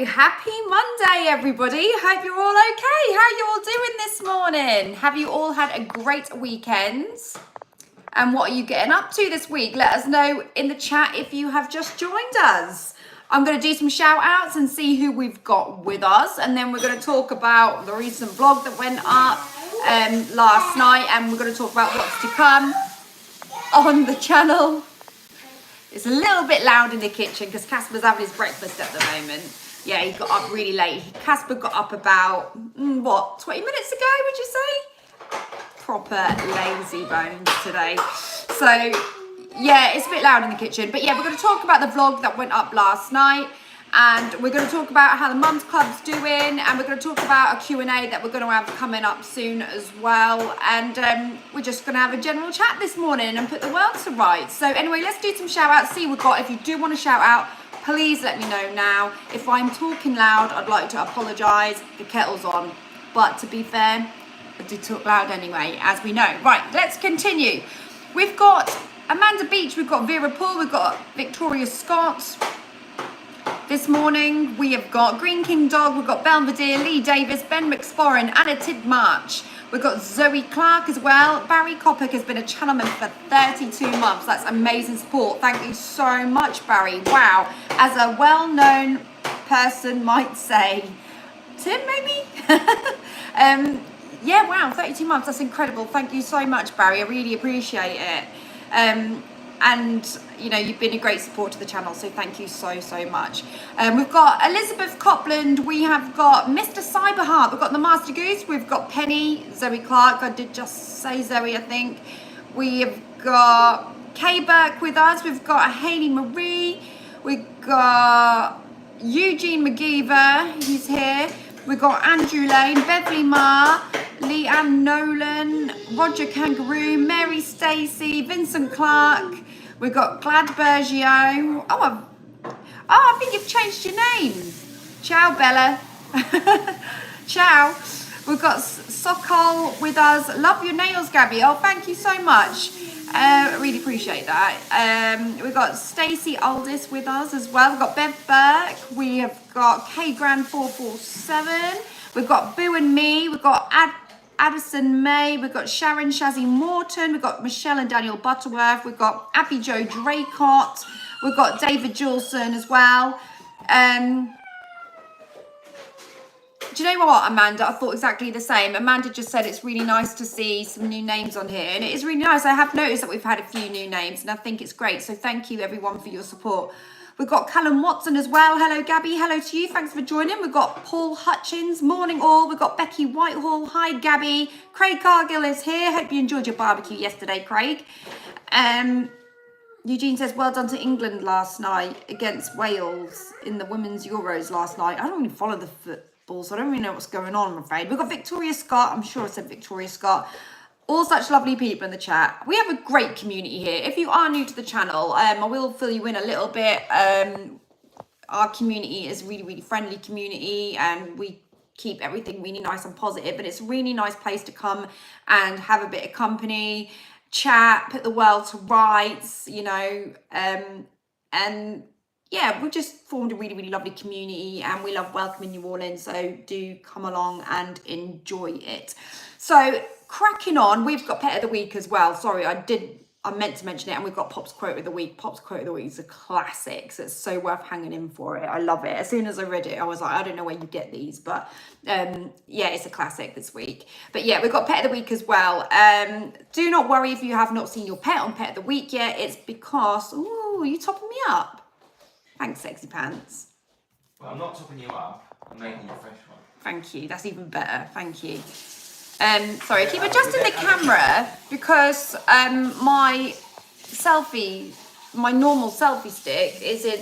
Happy Monday, everybody. Hope you're all okay. How are you all doing this morning? Have you all had a great weekend? And what are you getting up to this week? Let us know in the chat if you have just joined us. I'm going to do some shout outs and see who we've got with us. And then we're going to talk about the recent vlog that went up last night. And we're going to talk about what's to come on the channel. It's a little bit loud in the kitchen because Casper's having his breakfast at the moment. Yeah, he got up really late. Casper got up about, 20 minutes ago, would you say? Proper lazy bones today. So, yeah, it's a bit loud in the kitchen. But yeah, we're going to talk about the vlog that went up last night. And we're going to talk about how the Mums Club's doing. And we're going to talk about a Q&A that we're going to have coming up soon as well. And we're just going to have a general chat this morning and put the world to rights. So anyway, let's do some shout outs. See what we've got. If you do want to shout out, please let me know now. If I'm talking loud, I'd like to apologise. The kettle's on. But to be fair, I do talk loud anyway, as we know. Right, let's continue. We've got Amanda Beach. We've got Vera Paul. We've got Victoria Scott. This morning, we have got Green King Dog, we've got Belvedere, Lee Davis, Ben McSporran, Anna Tidmarch. We've got Zoe Clark as well. Barry Coppock has been a channelman for 32 months. That's amazing support. Thank you so much, Barry. Wow. As a well-known person might say, Tim, maybe? Yeah, wow, 32 months. That's incredible. Thank you so much, Barry. I really appreciate it. And you know, you've been a great support to the channel, so thank you so much. We've got Elizabeth Copland, we have got Mr. Cyberheart, we've got the Master Goose, we've got Penny, Zoe Clark, I did just say Zoe, I think. We've got Kay Burke with us, we've got Hayley Marie, we've got Eugene McGeever, he's here. We've got Andrew Lane, Beverly Marr, Leanne Nolan, Roger Kangaroo, Mary Stacey, Vincent Clark. We've got Glad Bergio. I think you've changed your name. Ciao, Bella. Ciao. We've got Sokol with us. Love your nails, Gabby. Oh, thank you so much. I really appreciate that. We've got Stacey Aldis with us as well. We've got Bev Burke. We have got K Grand 447. We've got Boo and Me. We've got Addison May. We've got Sharon Shazzy Morton. We've got Michelle and Daniel Butterworth. We've got Abby Jo Draycott. We've got David Jewelson as well. Do you know what, Amanda? I thought exactly the same. Amanda just said it's really nice to see some new names on here. And it is really nice. I have noticed that we've had a few new names and I think it's great. So thank you everyone for your support. We've got Callum Watson as well. Hello, Gabby. Hello to you. Thanks for joining. We've got Paul Hutchins. Morning all. We've got Becky Whitehall. Hi, Gabby. Craig Cargill is here. Hope you enjoyed your barbecue yesterday, Craig. Eugene says, well done to England last night against Wales in the Women's Euros last night. I don't really follow the football, so I don't really know what's going on, I'm afraid. We've got Victoria Scott. I'm sure I said Victoria Scott. All such lovely people in the chat. We have a great community here. If you are new to the channel, I will fill you in a little bit. Our community is really friendly community and we keep everything really nice and positive. And it's a really nice place to come and have a bit of company, chat, put the world to rights, you know. And yeah, we've just formed a really lovely community and we love welcoming you all in. So do come along and enjoy it. So cracking on, we've got Pet of the Week as well. Sorry, I meant to mention it, and we've got Pop's Quote of the Week. Pop's Quote of the Week is a classic, so it's so worth hanging in for it. I love it. As soon as I read it, I was like, I don't know where you get these, but yeah, it's a classic this week. But yeah, we've got Pet of the Week as well. Do not worry if you have not seen your pet on Pet of the Week yet. It's because, ooh, you topping me up. Thanks, Sexy Pants. Well, I'm not topping you up. I'm making you a fresh one. Thank you. That's even better. Thank you. Sorry, I keep adjusting the camera because my normal selfie stick is in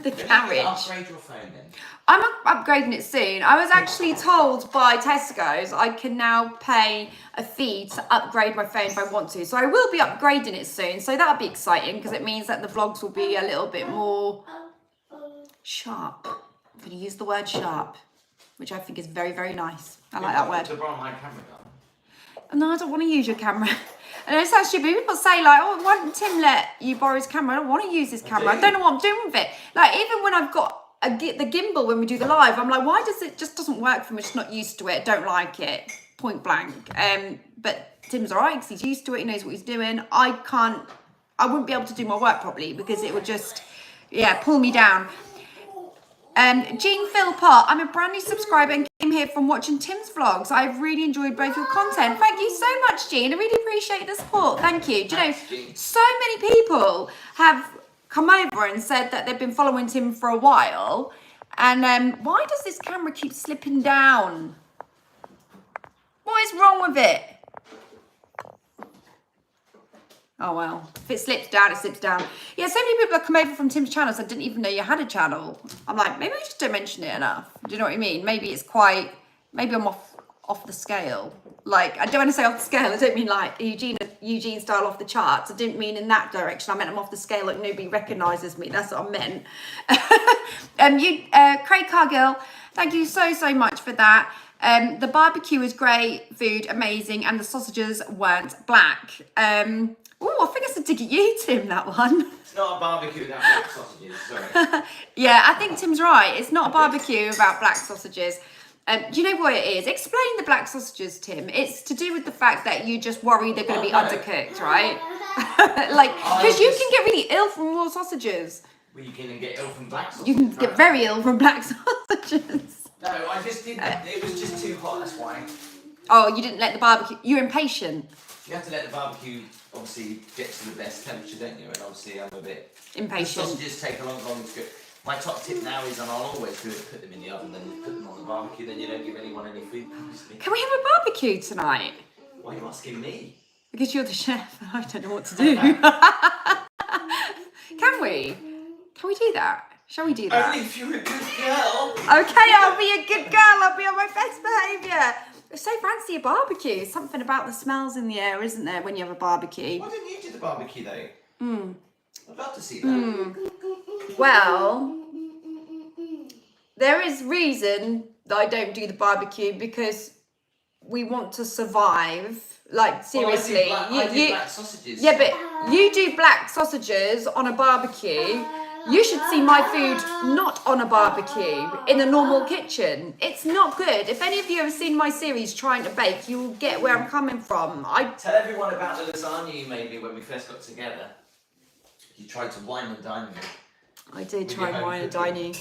the carriage. Upgrade your phone then. I'm upgrading it soon. I was actually told by Tesco's I can now pay a fee to upgrade my phone if I want to. So I will be upgrading it soon. So that'll be exciting because it means that the vlogs will be a little bit more sharp. I'm going to use the word sharp, which I think is very nice. I like that word. To borrow my camera gun. No, I don't want to use your camera. And it's so stupid. People say like, why didn't Tim let you borrow his camera? I don't want to use his camera. I don't know what I'm doing with it. Like even when I've got the gimbal when we do the live. I'm like, why does it just doesn't work for me? Just not used to it. Don't like it. Point blank. But Tim's all right because he's used to it. He knows what he's doing. I wouldn't be able to do my work properly because it would just, pull me down. Jean Philpott, I'm a brand new subscriber and came here from watching Tim's vlogs. I've really enjoyed both your content. Thank you so much, Jean. I really appreciate the support. Thank you. Do you know, so many people have come over and said that they've been following Tim for a while. And why does this camera keep slipping down? What is wrong with it? Oh, well, if it slips down, it slips down. Yeah, so many people have come over from Tim's channel, so I didn't even know you had a channel. I'm like, maybe I just don't mention it enough. Do you know what I mean? Maybe it's quite, maybe I'm off the scale. Like, I don't want to say off the scale. I don't mean like Eugene style off the charts. I didn't mean in that direction. I meant I'm off the scale, like nobody recognises me. That's what I meant. Craig Cargill, thank you so much for that. The barbecue was great, food amazing, and the sausages weren't black. Oh, I think it's a dig at you, Tim, that one. It's not a barbecue without black sausages, sorry. Yeah, I think Tim's right. It's not a barbecue without black sausages. Do you know what it is? Explain the black sausages, Tim. It's to do with the fact that you just worry they're going to be undercooked, right? Like, because you can get really ill from raw sausages. Well, you can get ill from black sausages. You can get very ill from black sausages. No, I just didn't. It was just too hot, that's why. Oh, you didn't let the barbecue... You're impatient. You have to let the barbecue, obviously, get to the best temperature, don't you? And obviously, I'm a bit... Impatient. The sausages take a long time to cook. My top tip now is, and I'll always do it, put them in the oven, then put them on the barbecue, then you don't give anyone any food, obviously. Can we have a barbecue tonight? Why are you asking me? Because you're the chef and I don't know what to do. Can we? Can we do that? Shall we do that? Only if you're a good girl. Okay, I'll be a good girl. I'll be on my best behaviour. It's so fancy a barbecue. Something about the smells in the air, isn't there, when you have a barbecue? Why didn't you do the barbecue though? I'd love to see that. Well, there is reason that I don't do the barbecue because we want to survive. Like, seriously. Well, I do black sausages. Yeah, but you do black sausages on a barbecue. You should see my food not on a barbecue in a normal kitchen. It's not good. If any of you have seen my series Trying to Bake, you'll get where I'm coming from. Tell everyone about the lasagna you made me when we first got together. You tried to wine and dine me. I did try and wine and dine you.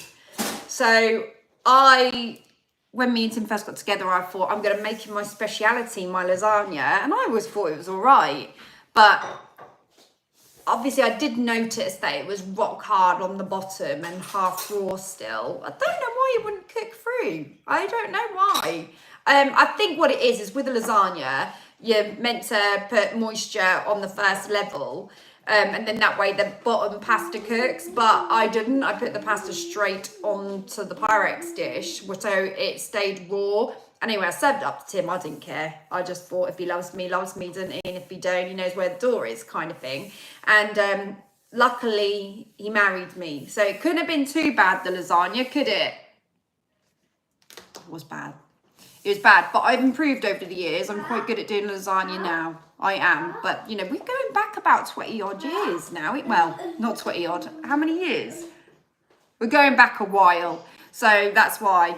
So when me and Tim first got together, I thought I'm going to make it my speciality, my lasagna. And I always thought it was all right. But obviously, I did notice that it was rock hard on the bottom and half raw still. I don't know why it wouldn't cook through. I don't know why. I think what it is with a lasagna, you're meant to put moisture on the first level. And then that way the bottom pasta cooks. But I didn't. I put the pasta straight onto the Pyrex dish. So it stayed raw. Anyway, I served it up to Tim. I didn't care. I just thought if he loves me, doesn't he? And if he don't, he knows where the door is, kind of thing. And luckily, he married me. So it couldn't have been too bad, the lasagna, could it? It was bad. It was bad. But I've improved over the years. I'm quite good at doing lasagna now. I am. But, you know, we're going back about 20-odd years now. Well, not 20-odd. How many years? We're going back a while. So that's why.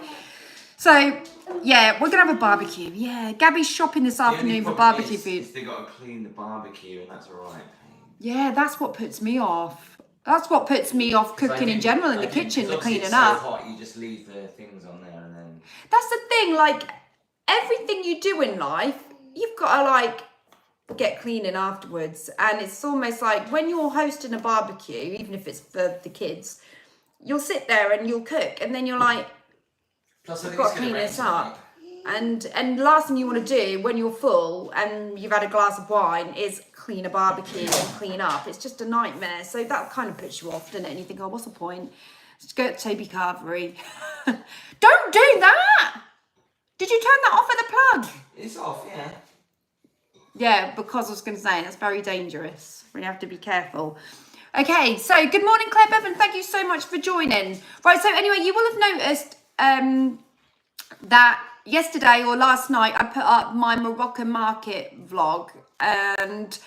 So, yeah, we're going to have a barbecue. Yeah, Gabby's shopping this afternoon for barbecue food. They've got to clean the barbecue, and that's all right. Yeah, that's what puts me off. That's what puts me off cooking in general in the kitchen, the cleaning it's up. So hot, you just leave the things on there and then... That's the thing, like, everything you do in life, you've got to, like, get cleaning afterwards. And it's almost like when you're hosting a barbecue, even if it's for the kids, you'll sit there and you'll cook, and then you're like, Plus, you've got to clean this up. And the last thing you want to do when you're full and you've had a glass of wine is clean a barbecue and clean up. It's just a nightmare. So that kind of puts you off, doesn't it? And you think, oh, what's the point? Just go to Toby Carvery. Don't do that! Did you turn that off at the plug? It's off, yeah. Yeah, because I was going to say, that's very dangerous. We have to be careful. Okay, so good morning, Claire Bevan. Thank you so much for joining. Right, so anyway, you will have noticed that yesterday or last night I put up my Moroccan market vlog, and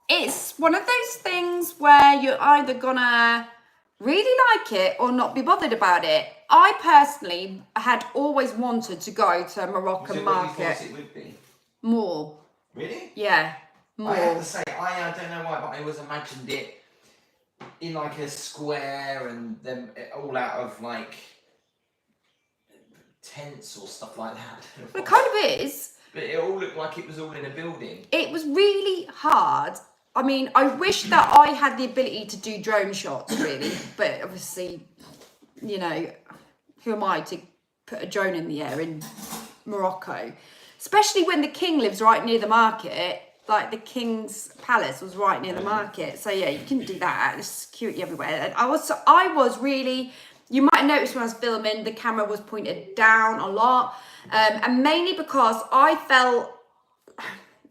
it's one of those things where you're either gonna really like it or not be bothered about it. I personally had always wanted to go to a Moroccan market. What you thought it would be? More. Really? Yeah, more. I have to say, I don't know why, but I always imagined it in like a square and them all out of like tents or stuff like that. It kind of is. But it all looked like it was all in a building. It was really hard. I mean, I wish that I had the ability to do drone shots, really. But obviously, you know, who am I to put a drone in the air in Morocco? Especially when the king lives right near the market. Like the king's palace was right near the market. So yeah, you couldn't do that. There's security everywhere. And I was really, you might have noticed when I was filming, the camera was pointed down a lot. And mainly because I felt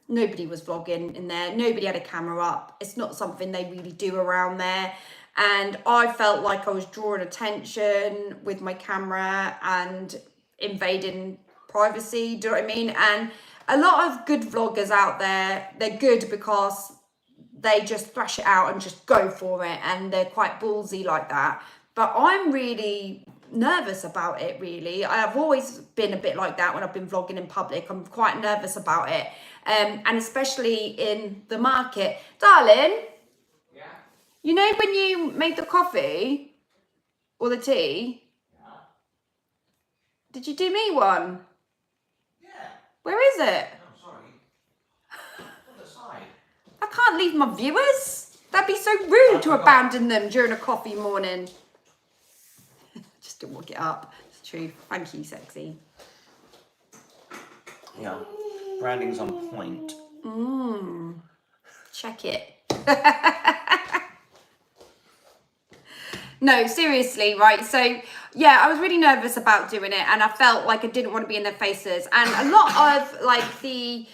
nobody was vlogging in there. Nobody had a camera up. It's not something they really do around there. And I felt like I was drawing attention with my camera and invading privacy. Do you know what I mean? And a lot of good vloggers out there, they're good because they just thrash it out and just go for it. And they're quite ballsy like that. But I'm really nervous about it, really. I've always been a bit like that when I've been vlogging in public. I'm quite nervous about it. And especially in the market. Darling, Yeah. you know when you made the coffee or the tea? Yeah. Did you do me one? Yeah. Where is it? Oh, sorry. On the side. I can't leave my viewers. That'd be so rude to abandon them during a coffee morning. Just to walk it up. It's true. Thank you, sexy. Yeah. Branding's on point. Check it. No, seriously, right? So, yeah, I was really nervous about doing it and I felt like I didn't want to be in their faces. And a lot of, like, the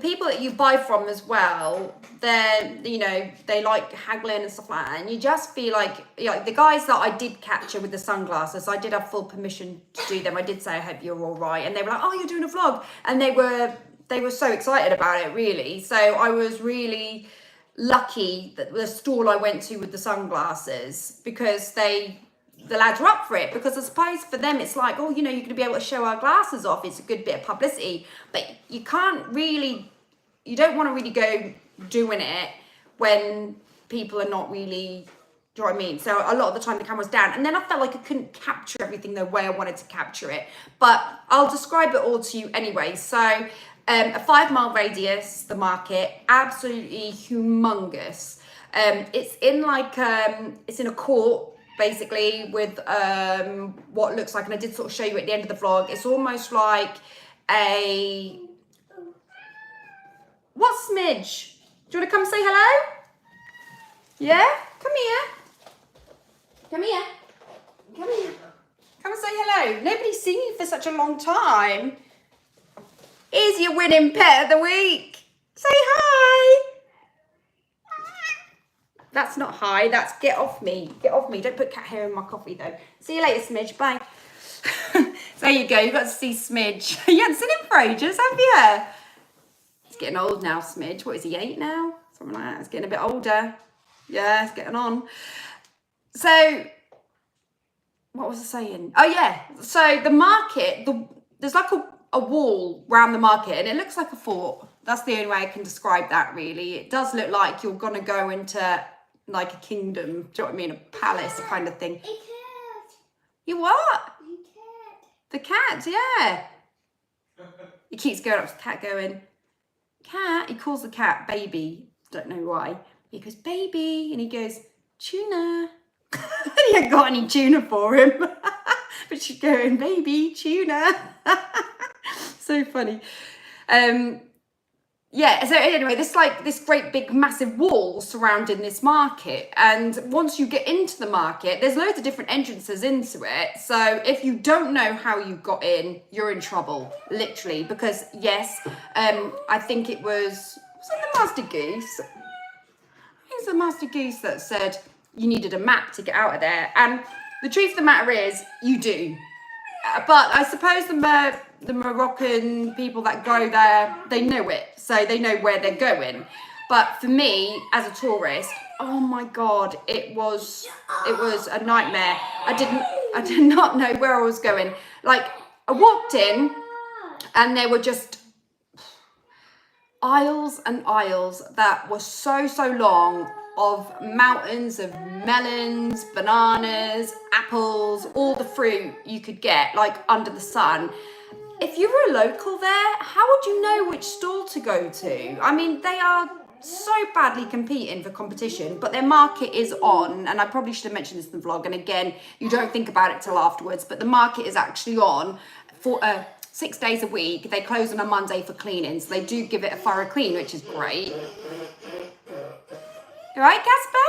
people that you buy from as well, they're, you know, they like haggling and stuff like that. And you just feel like, you know, the guys that I did capture with the sunglasses, I did have full permission to do them. I did say, I hope you're all right. And they were like, oh, you're doing a vlog. And they were so excited about it, really. So I was really lucky that the stall I went to with the sunglasses, because the lads were up for it, because I suppose for them it's like, oh, you know, you're going to be able to show our glasses off. It's a good bit of publicity, but you don't want to really go doing it when people are not really, do you know what I mean? So a lot of the time the camera's down, and then I felt like I couldn't capture everything the way I wanted to capture it, but I'll describe it all to you anyway. So a 5-mile radius, the market, absolutely humongous. It's in like, it's in a court, basically, with what looks like, and I did sort of show you at the end of the vlog, it's almost like a, what, Smidge? Do you want to come say hello? Yeah? Come here. Come here. Come here. Come and say hello. Nobody's seen you for such a long time. Here's your winning pet of the week. Say hi. That's not hi, that's get off me. Get off me. Don't put cat hair in my coffee though. See you later, Smidge. Bye. So there you go. You got to see Smidge. You haven't seen him for ages, have you? He's getting old now, Smidge. What is he, 8 now? Something like that. He's getting a bit older. Yeah, he's getting on. So, what was I saying? Oh yeah. So the market, there's like a wall around the market, and it looks like a fort. That's the only way I can describe that, really. It does look like you're gonna go into like a kingdom. Do you know what I mean? A palace kind of thing. You what? The cat, yeah. He keeps going up to the cat going, cat. He calls the cat baby. Don't know why. He goes, baby. And he goes, tuna. He hadn't got any tuna for him. But she's going, baby, tuna. So funny. Yeah, so anyway, this great big massive wall surrounding this market, and once you get into the market, there's loads of different entrances into it. So if you don't know how you got in, you're in trouble, literally, because yes, I think it was it the Master Goose? I think it's the Master Goose that said you needed a map to get out of there, and the truth of the matter is, you do. But I suppose the Moroccan people that go there, they know it, so they know where they're going. But for me, as a tourist, oh my God, it was a nightmare. I did not know where I was going. Like, I walked in and there were just aisles and aisles that were so long of mountains of melons, bananas, apples, all the fruit you could get, like under the sun. If you were a local there, how would you know which stall to go to? I mean, they are so badly competing for competition, but their market is on, and I probably should have mentioned this in the vlog, and again, you don't think about it till afterwards, but the market is actually on for 6 days a week. They close on a Monday for cleaning, so they do give it a thorough clean, which is great. You right, Casper?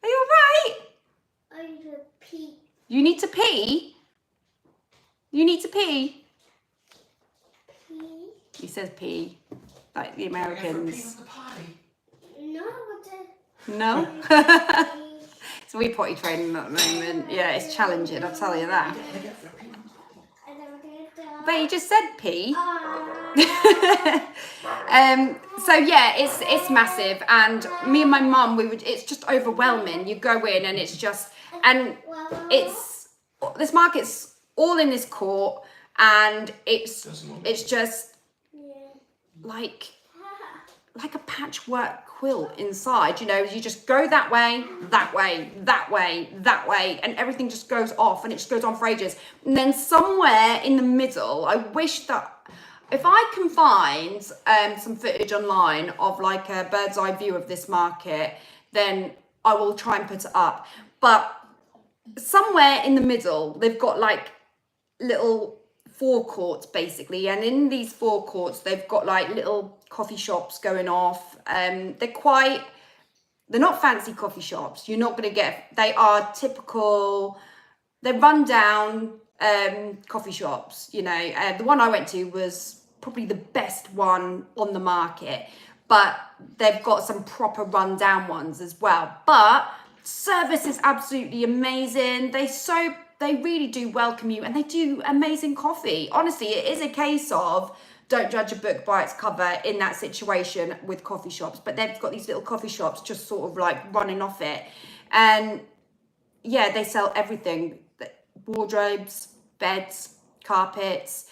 Are you all right? I need to pee. You need to pee? You need to pee? Pee? He says pee, like the Can I go for a pee Americans. on the party? No, what No? the... So we potty training at the moment. Yeah, it's challenging, I'll tell you that. Can I go for a pee on the party? I don't get that. But he just said pee. Ah. So yeah, it's massive, and me and my mum, it's just overwhelming. You go in and it's just, and this market's all in this court, and it's just like a patchwork quilt inside, you know. You just go that way, that way, that way, that way, and everything just goes off, and it just goes on for ages. And then somewhere in the middle, I wish that if I can find some footage online of like a bird's eye view of this market, then I will try and put it up. But somewhere in the middle, they've got like little forecourts basically, and in these forecourts they've got like little coffee shops going off. They're not fancy coffee shops. You're not going to get, they are typical, they're run down coffee shops, you know. The one I went to was probably the best one on the market, but they've got some proper run down ones as well. But service is absolutely amazing. They really do welcome you, and they do amazing coffee. Honestly, it is a case of don't judge a book by its cover in that situation with coffee shops. But they've got these little coffee shops just sort of like running off it. And yeah, they sell everything. Wardrobes, beds, carpets,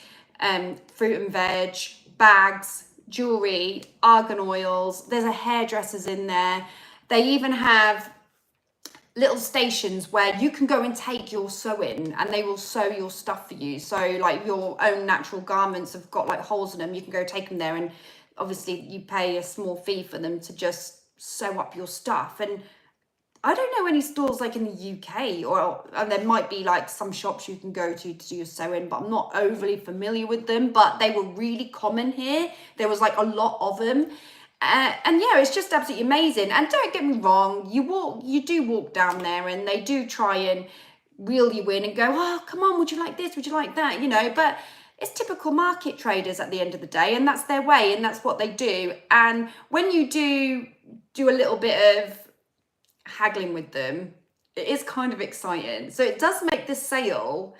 fruit and veg, bags, jewelry, argan oils. There's a hairdressers in there. They even have little stations where you can go and take your sewing, and they will sew your stuff for you. So like your own natural garments have got like holes in them, you can go take them there, and obviously you pay a small fee for them to just sew up your stuff. And I don't know any stores like in the UK, and there might be like some shops you can go to do your sewing, but I'm not overly familiar with them. But they were really common here. There was like a lot of them. And yeah, it's just absolutely amazing. And don't get me wrong, you do walk down there, and they do try and reel you in and go, oh, come on, would you like this? Would you like that? You know, but it's typical market traders at the end of the day, and that's their way, and that's what they do. And when you do a little bit of haggling with them, it is kind of exciting. So it does make the sale,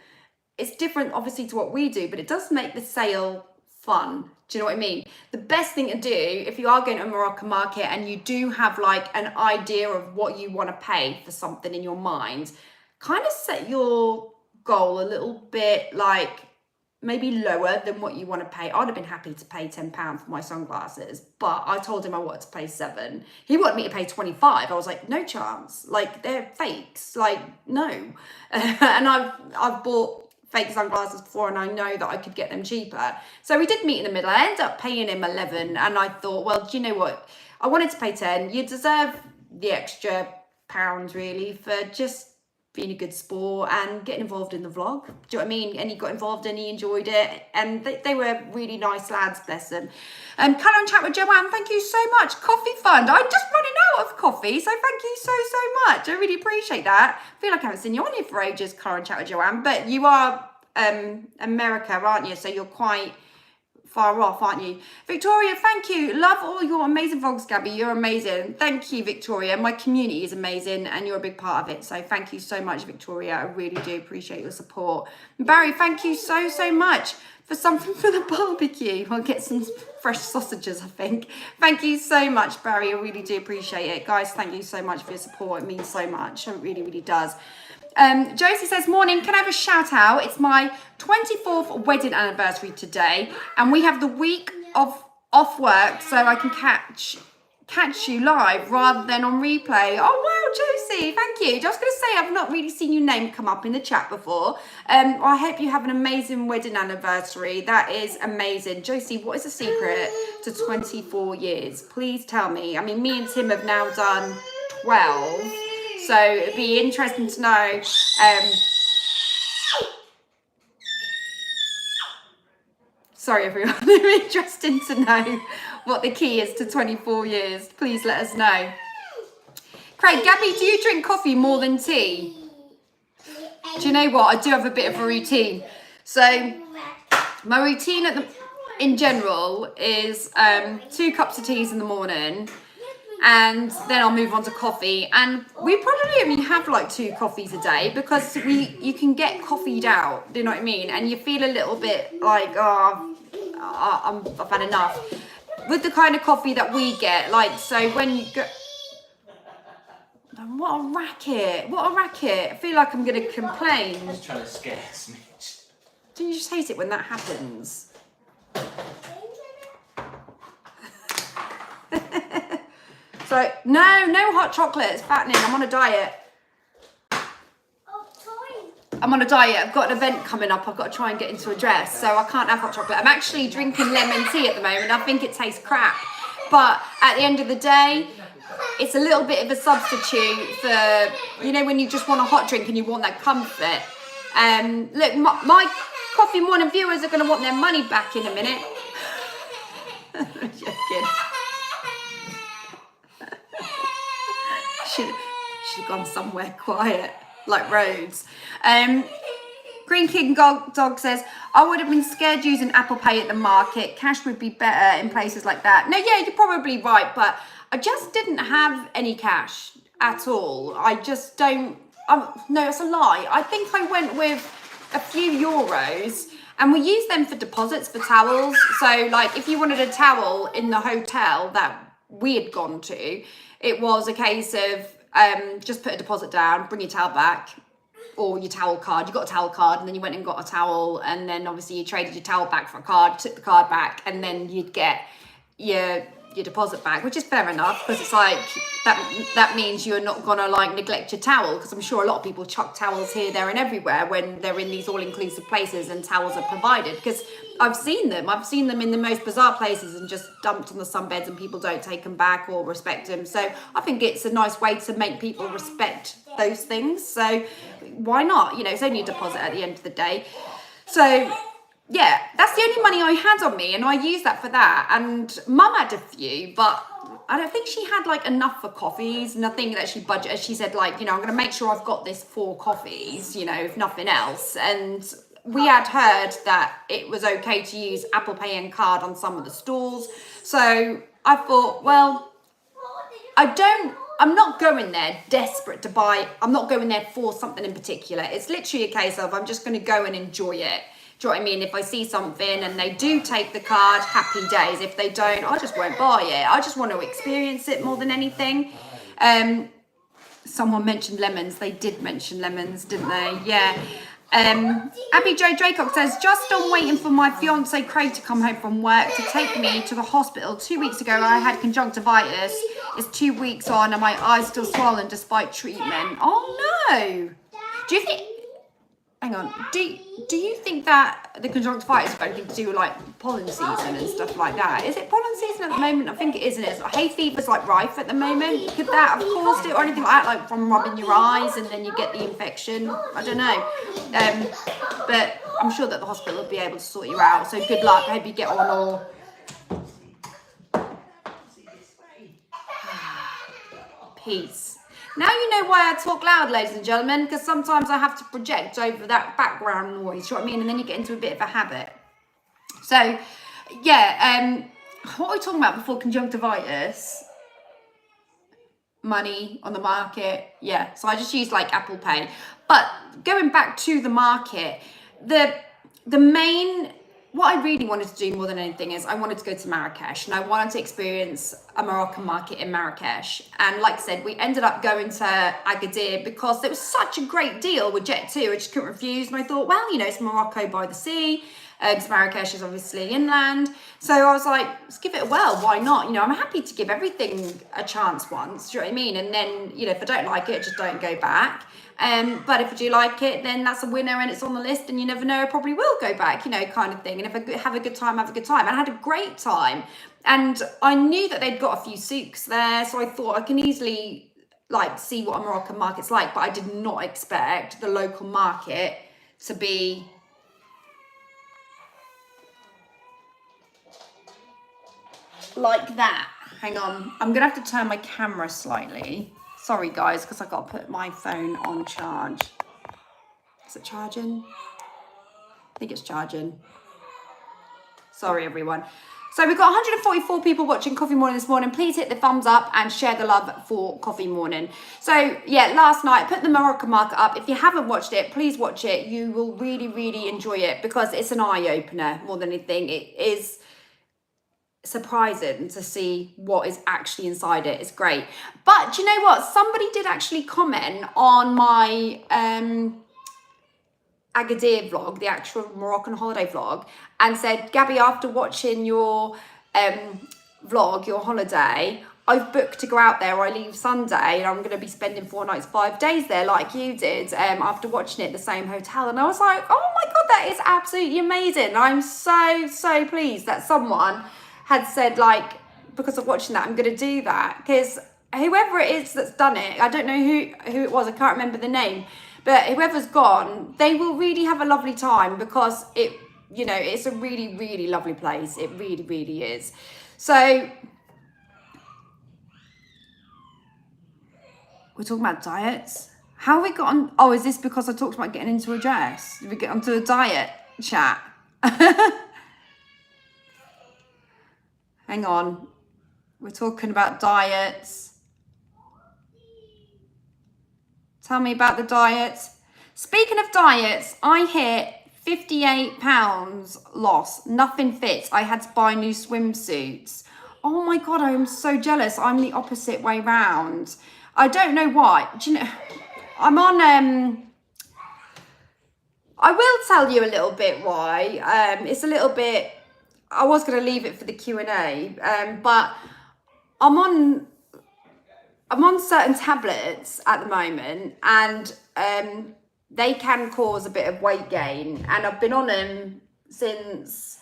it's different obviously to what we do, but it does make the sale fun. Do you know what I mean? The best thing to do if you are going to a Moroccan market and you do have like an idea of what you want to pay for something in your mind, kind of set your goal a little bit like maybe lower than what you want to pay. I'd have been happy to pay £10 for my sunglasses, but I told him I wanted to pay £7. He wanted me to pay 25. I was like, no chance. Like, they're fakes. Like, no. And I've bought fake sunglasses before, and I know that I could get them cheaper. So we did meet in the middle. I ended up paying him 11, and I thought, well, do you know what? I wanted to pay 10. You deserve the extra pounds, really, for just being a good sport and getting involved in the vlog. Do you know what I mean? And he got involved and he enjoyed it, and they were really nice lads, bless them. Come and chat with Joanne, thank you so much. Coffee fund, I'm just running out of coffee, so thank you so much. I really appreciate that. I feel like I haven't seen you on here for ages, Come and chat with Joanne, but you are America, aren't you? So you're quite far off, aren't you? Victoria, thank you. Love all your amazing vlogs, Gabby. You're amazing. Thank you, Victoria. My community is amazing and you're a big part of it. So thank you so much, Victoria. I really do appreciate your support. Barry, thank you so, so much for something for the barbecue. I'll get some fresh sausages, I think. Thank you so much, Barry. I really do appreciate it. Guys, thank you so much for your support. It means so much. It really, really does. Josie says, morning, can I have a shout out? It's my 24th wedding anniversary today and we have the week of off work so I can catch you live rather than on replay. Oh wow, Josie, thank you. Just going to say I've not really seen your name come up in the chat before. I hope you have an amazing wedding anniversary. That is amazing. Josie, what is the secret to 24 years? Please tell me. I mean, me and Tim have now done 12. So it'd be interesting to know. Sorry, everyone. It'd be interesting to know what the key is to 24 years. Please let us know. Craig, Gabby, do you drink coffee more than tea? Do you know what? I do have a bit of a routine. So my routine in general is 2 cups of teas in the morning. And then I'll move on to coffee, and we probably only have like 2 coffees a day because you can get coffeeed out, do you know what I mean? And you feel a little bit like, oh, I've had enough. With the kind of coffee that we get, like, so when you go, what a racket, I feel like I'm going to complain. I was trying to scare Smidge. Do you just hate it when that happens? So, no hot chocolate, it's fattening, I'm on a diet. I'm on a diet, I've got an event coming up, I've got to try and get into a dress, so I can't have hot chocolate. I'm actually drinking lemon tea at the moment, I think it tastes crap. But at the end of the day, it's a little bit of a substitute for, you know, when you just want a hot drink and you want that comfort. Look, my coffee morning viewers are going to want their money back in a minute. I'm joking. Should have gone somewhere quiet, like Rhodes. Green King Dog says, I would have been scared using Apple Pay at the market. Cash would be better in places like that. No, yeah, you're probably right, but I just didn't have any cash at all. I just don't, no, it's a lie. I think I went with a few euros and we used them for deposits for towels. So like if you wanted a towel in the hotel that we had gone to, it was a case of just put a deposit down, bring your towel back, or your towel card. You got a towel card and then you went and got a towel, and then obviously you traded your towel back for a card, took the card back, and then you'd get your deposit back, which is fair enough, because it's like that means you're not gonna like neglect your towel, because I'm sure a lot of people chuck towels here, there and everywhere when they're in these all-inclusive places and towels are provided, because I've seen them in the most bizarre places and just dumped on the sunbeds and people don't take them back or respect them. So I think it's a nice way to make people respect those things, so why not? You know, it's only a deposit at the end of the day. So yeah, that's the only money I had on me, and I used that for that. And Mum had a few, but I don't think she had like enough for coffees. Nothing that she budgeted. She said like, you know, I'm going to make sure I've got this 4 coffees, you know, if nothing else. And we had heard that it was okay to use Apple Pay and card on some of the stalls. So I thought, well, I'm not going there desperate to buy. I'm not going there for something in particular. It's literally a case of I'm just going to go and enjoy it. Do you know what I mean? If I see something and they do take the card, happy days. If they don't, I just won't buy it. I just want to experience it more than anything. Someone mentioned lemons. They did mention lemons, didn't they? Yeah. Abby Jo Draycock says, just on waiting for my fiance Craig to come home from work to take me to the hospital. 2 weeks ago, I had conjunctivitis. It's 2 weeks on and my eyes still swollen despite treatment. Oh no. Do you think... Hang on, do you think that the conjunctivitis has got anything to do with like pollen season and stuff like that? Is it pollen season at the moment? I think it is, isn't it? Hay fever's like rife at the moment. Could that have caused it or anything like that, like from rubbing your eyes and then you get the infection? I don't know. But I'm sure that the hospital will be able to sort you out. So good luck. I hope you get on all. Peace. Now you know why I talk loud, ladies and gentlemen, because sometimes I have to project over that background noise, you know what I mean? And then you get into a bit of a habit. So Yeah, what were we talking about before conjunctivitis? Money on the market. Yeah, so I just use like Apple Pay. But going back to the market, the main, what I really wanted to do more than anything is I wanted to go to Marrakesh, and I wanted to experience a Moroccan market in Marrakesh. And like I said, we ended up going to Agadir because there was such a great deal with Jet2, I just couldn't refuse. And I thought, well, you know, it's Morocco by the sea. Because Marrakesh is obviously inland. So I was like, let's give it a whirl. Why not? You know, I'm happy to give everything a chance once. Do you know what I mean? And then, you know, if I don't like it, just don't go back. But if I do like it, then that's a winner and it's on the list, and you never know, I probably will go back, you know, kind of thing. And if I have a good time, have a good time. And I had a great time. And I knew that they'd got a few souks there. So I thought I can easily like see what a Moroccan market's like. But I did not expect the local market to be like that. Hang on, I'm gonna have to turn my camera slightly. Sorry guys, because I got to put my phone on charge. Is it charging? I think it's charging. Sorry everyone. So we've got 144 people watching Coffee Morning this morning. Please hit the thumbs up and share the love for Coffee Morning. So yeah, last night, put the Moroccan market up. If you haven't watched it, please watch it. You will really, really enjoy it because it's an eye-opener more than anything. It is surprising to see what is actually inside it. It's great. But do you know what? Somebody did actually comment on my Agadir vlog, the actual Moroccan holiday vlog, and said, Gabby, after watching your vlog, your holiday, I've booked to go out there. I leave Sunday and I'm going to be spending 4 nights, 5 days there like you did after watching it at the same hotel. And I was like, oh my God, that is absolutely amazing. I'm so, so pleased that someone had said, like, because of watching that, I'm going to do that. Because whoever it is that's done it, I don't know who it was, I can't remember the name, but whoever's gone, they will really have a lovely time because it, you know, it's a really, really lovely place. It really, really is. So we're talking about diets. How have we got on? Oh, is this because I talked about getting into a dress? Did we get onto a diet chat? Hang on. We're talking about diets. Tell me about the diets. Speaking of diets, I hit 58 pounds loss. Nothing fits. I had to buy new swimsuits. Oh my God, I am so jealous. I'm the opposite way round. I don't know why. Do you know, I'm on, I will tell you a little bit why. It's a little bit, I was going to leave it for the Q&A, but I'm on certain tablets at the moment, and they can cause a bit of weight gain, and I've been on them since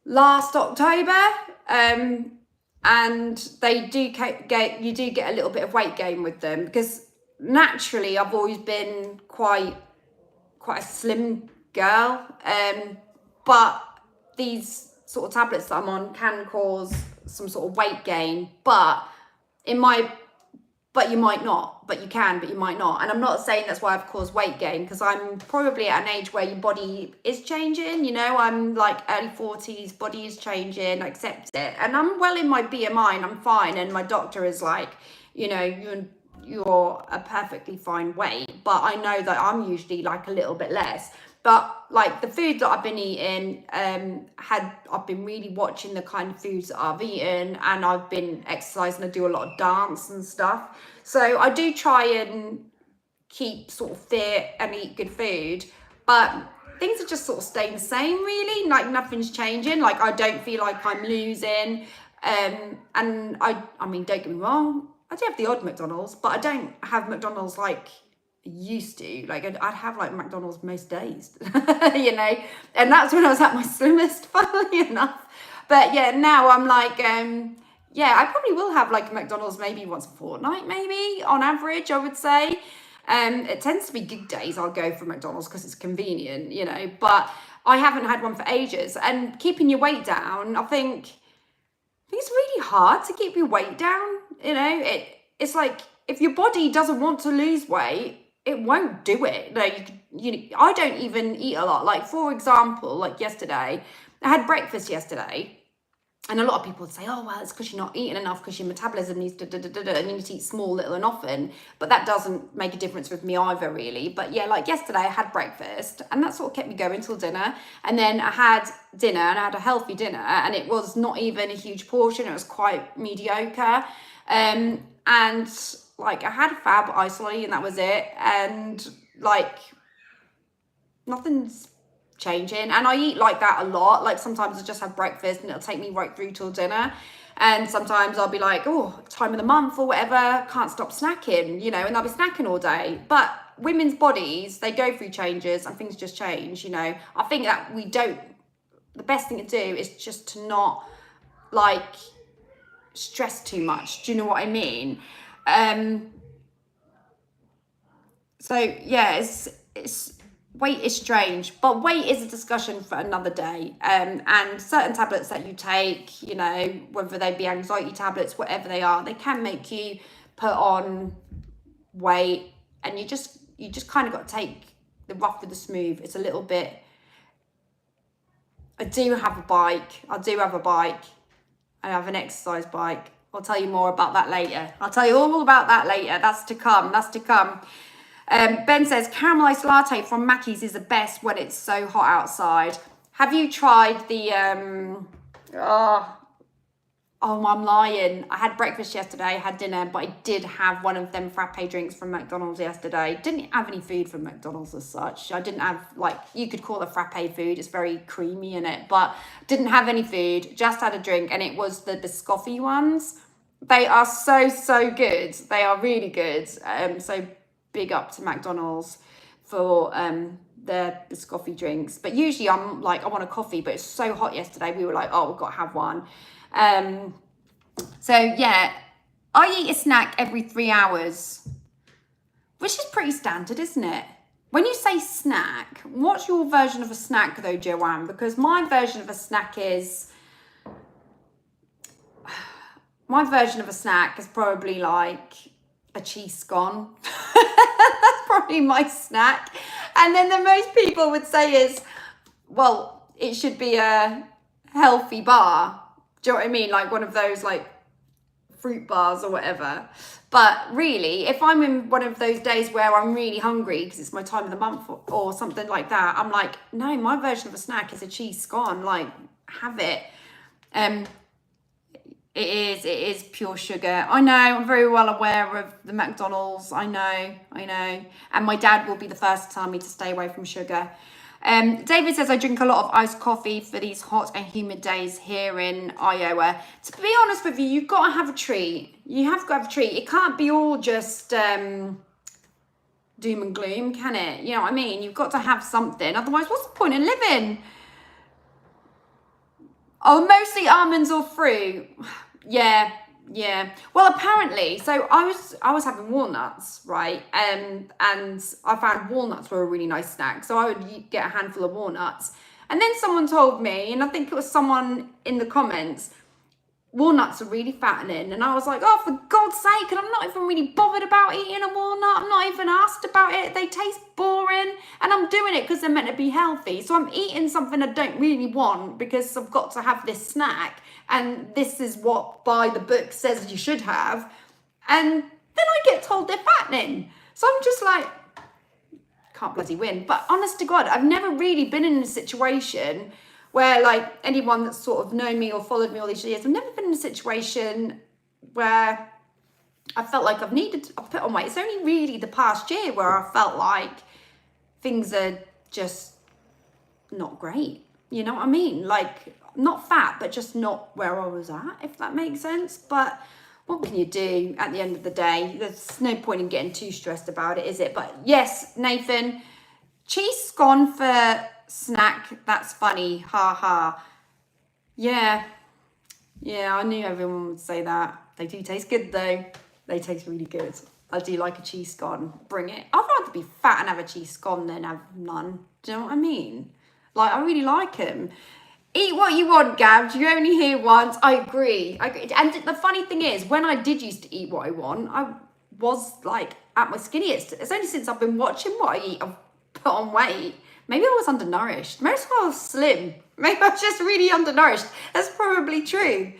last October, and they do you do get a little bit of weight gain with them, because naturally I've always been quite a slim girl, but these sort of tablets that I'm on can cause some sort of weight gain, but you might not, but you can, but you might not. And I'm not saying that's why I've caused weight gain, because I'm probably at an age where your body is changing, you know, I'm like early 40s, body is changing, I accept it. And I'm well in my BMI and I'm fine. And my doctor is like, you know, you're a perfectly fine weight, but I know that I'm usually like a little bit less. But like the food that I've been eating, I've been really watching the kind of foods that I've eaten, and I've been exercising. I do a lot of dance and stuff. So I do try and keep sort of fit and eat good food, but things are just sort of staying the same really. Like nothing's changing. Like I don't feel like I'm losing. And I mean, don't get me wrong, I do have the odd McDonald's, but I don't have McDonald's like used to. Like I'd have like McDonald's most days, you know, and that's when I was at my slimmest, funnily enough. But yeah, now I'm like, yeah, I probably will have like a McDonald's maybe once a fortnight, maybe on average, I would say. It tends to be good days I'll go for McDonald's because it's convenient, you know, but I haven't had one for ages. And keeping your weight down, I think it's really hard to keep your weight down, you know. It's like if your body doesn't want to lose weight, it won't do it. Like, you know, I don't even eat a lot. Like, for example, like yesterday, I had breakfast yesterday. And a lot of people would say, oh, well, it's because you're not eating enough because your metabolism needs to and you need to eat small, little and often. But that doesn't make a difference with me either, really. But yeah, like yesterday I had breakfast and that sort of kept me going till dinner. And then I had dinner and I had a healthy dinner and it was not even a huge portion. It was quite mediocre. And like I had a fab isolate and that was it. And like nothing's changing, and I eat like that a lot. Like sometimes I just have breakfast and it'll take me right through till dinner, and sometimes I'll be like, oh, time of the month or whatever, can't stop snacking, you know, and I'll be snacking all day. But women's bodies, they go through changes and things just change, you know. I think that the best thing to do is just to not like stress too much. Do you know what I mean? So yeah, it's weight is strange, but weight is a discussion for another day. And certain tablets that you take, you know, whether they be anxiety tablets, whatever they are, they can make you put on weight, and you just kind of got to take the rough with the smooth. It's a little bit. I do have a bike. I have an exercise bike. I'll tell you more about that later. I'll tell you all about that later. That's to come. Ben says, caramelized latte from Mackey's is the best when it's so hot outside. Have you tried the, oh, I'm lying. I had breakfast yesterday, I had dinner, but I did have one of them frappe drinks from McDonald's yesterday. Didn't have any food from McDonald's as such. I didn't have, like, you could call it frappe food. It's very creamy in it, but didn't have any food, just had a drink, and it was the biscotti ones. They are so good. They are really good. So big up to McDonald's for their biscotti drinks. But usually I'm like, I want a coffee, but it's so hot yesterday. We were like, oh, we've got to have one. So yeah, I eat a snack every 3 hours, which is pretty standard, isn't it? When you say snack, what's your version of a snack though, Joanne? Because my version of a snack is probably like a cheese scone. That's probably my snack. And then the most people would say is, well, it should be a healthy bar. Do you know what I mean? Like one of those like fruit bars or whatever. But really, if I'm in one of those days where I'm really hungry because it's my time of the month or something like that, I'm like, no, my version of a snack is a cheese scone. Like, have it. It is pure sugar. I know, I'm very well aware of the McDonald's. I know. And my dad will be the first to tell me to stay away from sugar. David says, I drink a lot of iced coffee for these hot and humid days here in Iowa. To be honest with you, you've got to have a treat. You have got to have a treat. It can't be all just doom and gloom, can it? You know what I mean? You've got to have something. Otherwise, what's the point in living? Oh, mostly almonds or fruit. Yeah. Well, apparently, so I was having walnuts, right? And I found walnuts were a really nice snack. So I would get a handful of walnuts. And then someone told me, and I think it was someone in the comments, walnuts are really fattening. And I was like, oh, for God's sake, and I'm not even really bothered about eating a walnut. I'm not even asked about it. They taste boring. And I'm doing it because they're meant to be healthy. So I'm eating something I don't really want because I've got to have this snack. And this is what by the book says you should have. And then I get told they're fattening. So I'm just like, can't bloody win. But honest to God, I've never really been in a situation where, like, anyone that's sort of known me or followed me all these years, I've never been in a situation where I felt like I've put on weight. It's only really the past year where I felt like things are just not great. You know what I mean? Like, not fat, but just not where I was at, if that makes sense. But what can you do at the end of the day? There's no point in getting too stressed about it, is it? But yes, Nathan, cheese scone for snack, that's funny, ha ha. Yeah, I knew everyone would say that. They do taste good though. They taste really good. I do like a cheese scone. Bring it. I'd rather be fat and have a cheese scone than have none. Do you know what I mean? Like, I really like them. Eat what you want, Gabs. You only hear once. I agree. And the funny thing is, when I did used to eat what I want, I was like at my skinniest. It's only since I've been watching what I eat, I've put on weight. Maybe I was undernourished. Maybe I was slim. Maybe I'm just really undernourished. That's probably true.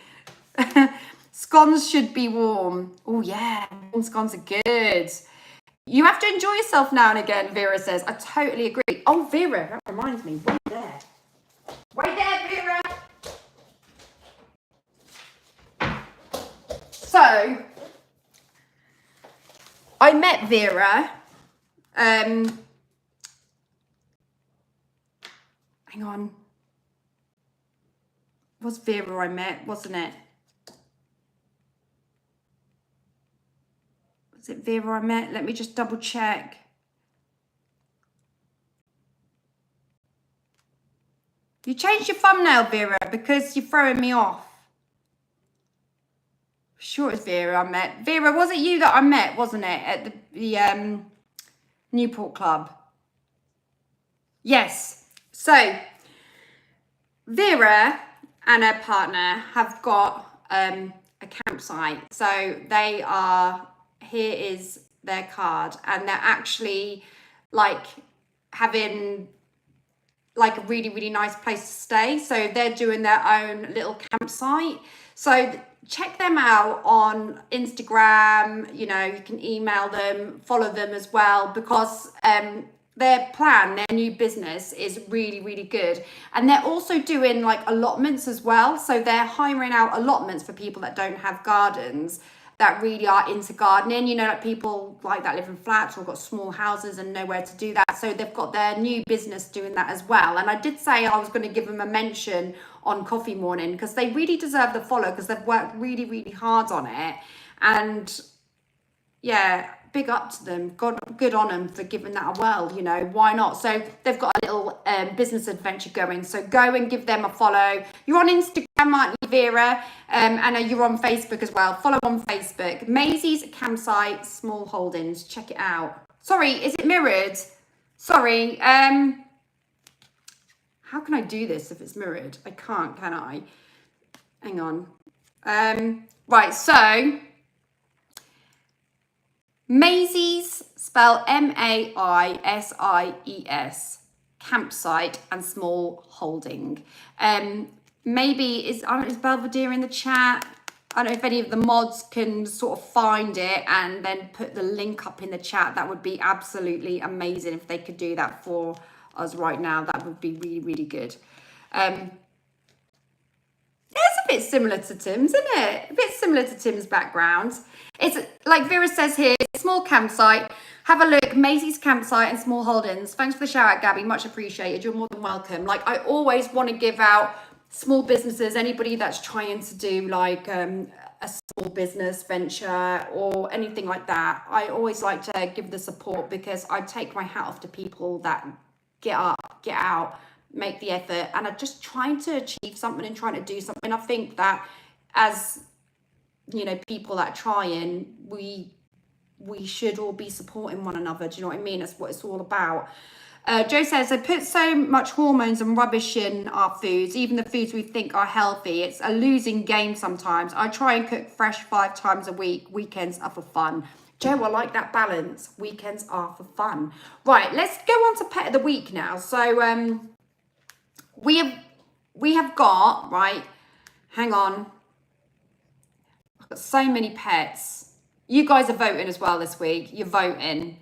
Scones should be warm. Oh yeah, warm scones are good. You have to enjoy yourself now and again, Vera says. I totally agree. Oh, Vera, that reminds me. Wait there. Wait there, Vera. So, I met Vera. Hang on. It was Vera I met, wasn't it? Was it Vera I met? Let me just double check. You changed your thumbnail, Vera, because you're throwing me off. Sure it's Vera I met. Vera, was it you that I met, wasn't it? At the Newport Club. Yes. So, Vera and her partner have got a campsite. So they are, here is their card, and they're actually like having like a really, really nice place to stay. So they're doing their own little campsite. So check them out on Instagram. You know, you can email them, follow them as well, because their plan, their new business is really, really good. And they're also doing like allotments as well. So they're hiring out allotments for people that don't have gardens, that really are into gardening, you know, like people like that live in flats or got small houses and nowhere to do that. So they've got their new business doing that as well. And I did say I was going to give them a mention on Coffee Morning, because they really deserve the follow, because they've worked really, really hard on it. And yeah, big up to them. Good on them for giving that a whirl, you know, why not? So they've got a little business adventure going. So go and give them a follow. You're on Instagram, aren't you, Vera? And you're on Facebook as well. Follow on Facebook. Maisie's Campsite, Small Holdings. Check it out. Sorry, is it mirrored? Sorry. How can I do this if it's mirrored? I can't, can I? Hang on. Right, so Maisie's, spell M-A-I-S-I-E-S, campsite and small holding. Maybe is Belvedere in the chat? I don't know if any of the mods can sort of find it and then put the link up in the chat. That would be absolutely amazing if they could do that for us right now. That would be really, really good. It's a bit similar to Tim's, isn't it? A bit similar to Tim's background. It's like Vera says here, small campsite. Have a look, Maisie's Campsite and Small Holdings. Thanks for the shout out, Gabby. Much appreciated. You're more than welcome. Like, I always want to give out small businesses, anybody that's trying to do like a small business venture or anything like that. I always like to give the support, because I take my hat off to people that get up, get out, make the effort, and are just trying to achieve something and trying to do something. I think that as, you know, people that are trying, we should all be supporting one another. Do you know what I mean? That's what it's all about. Joe says, they put so much hormones and rubbish in our foods, even the foods we think are healthy. It's a losing game sometimes. I try and cook fresh 5 times a week. Weekends are for fun. Joe, I like that balance. Weekends are for fun. Right, let's go on to Pet of the Week now. So we have got, right, hang on. I've got so many pets. You guys are voting as well this week. You're voting.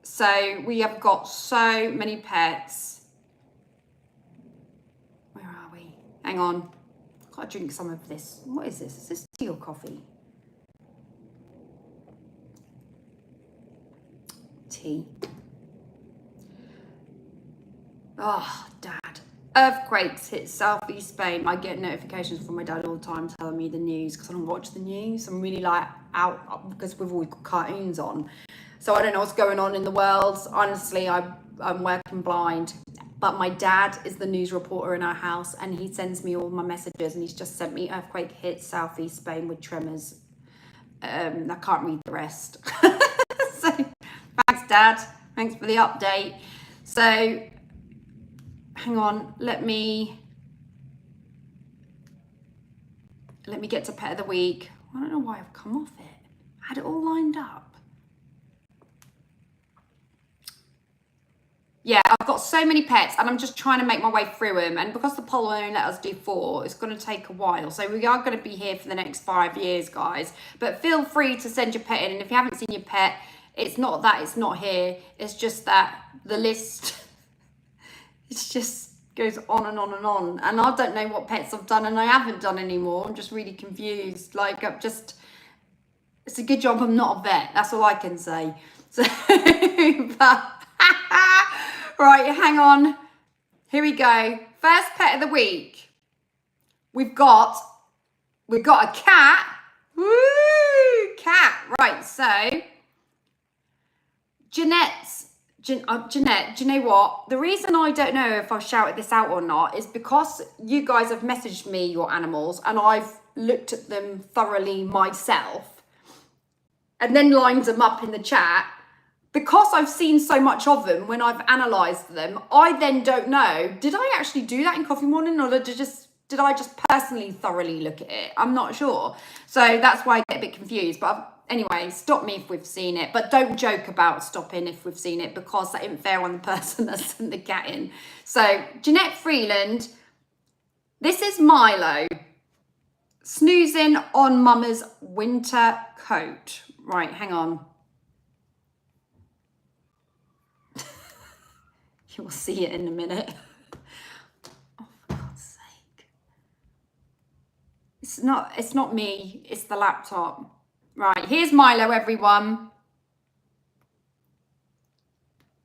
So we have got so many pets. Where are we? Hang on. I've got to drink some of this. What is this? Is this tea or coffee? Tea. Oh, Dad. Earthquakes hit southeast Spain. I get notifications from my dad all the time telling me the news, because I don't watch the news. I'm really like out, because we've always got cartoons on. So I don't know what's going on in the world. Honestly, I'm working blind. But my dad is the news reporter in our house, and he sends me all my messages, and he's just sent me earthquake hit southeast Spain with tremors. I can't read the rest. So thanks, Dad. Thanks for the update. So hang on, let me get to Pet of the Week. I don't know why I've come off it. I had it all lined up. Yeah, I've got so many pets and I'm just trying to make my way through them. And because the poll only let us do 4, it's going to take a while. So we are going to be here for the next 5 years, guys. But feel free to send your pet in. And if you haven't seen your pet, it's not that it's not here. It's just that the list, it just goes on and on and on. And I don't know what pets I've done and I haven't done anymore. I'm just really confused. Like, it's a good job I'm not a vet. That's all I can say. So, but, right, hang on. Here we go. First pet of the week. We've got a cat. Woo! Cat. Right, so Jeanette, do you know what? The reason I don't know if I've shouted this out or not is because you guys have messaged me your animals and I've looked at them thoroughly myself and then lined them up in the chat. Because I've seen so much of them when I've analysed them, I then don't know, did I actually do that in Coffee Morning or did I just personally thoroughly look at it? I'm not sure. So that's why I get a bit confused. But anyway, stop me if we've seen it. But don't joke about stopping if we've seen it because that isn't fair on the person that sent the cat in. So Jeanette Freeland, this is Milo, snoozing on Mama's winter coat. Right, hang on. You'll see it in a minute. Oh, for God's sake. It's not me, it's the laptop. Right, here's Milo, everyone.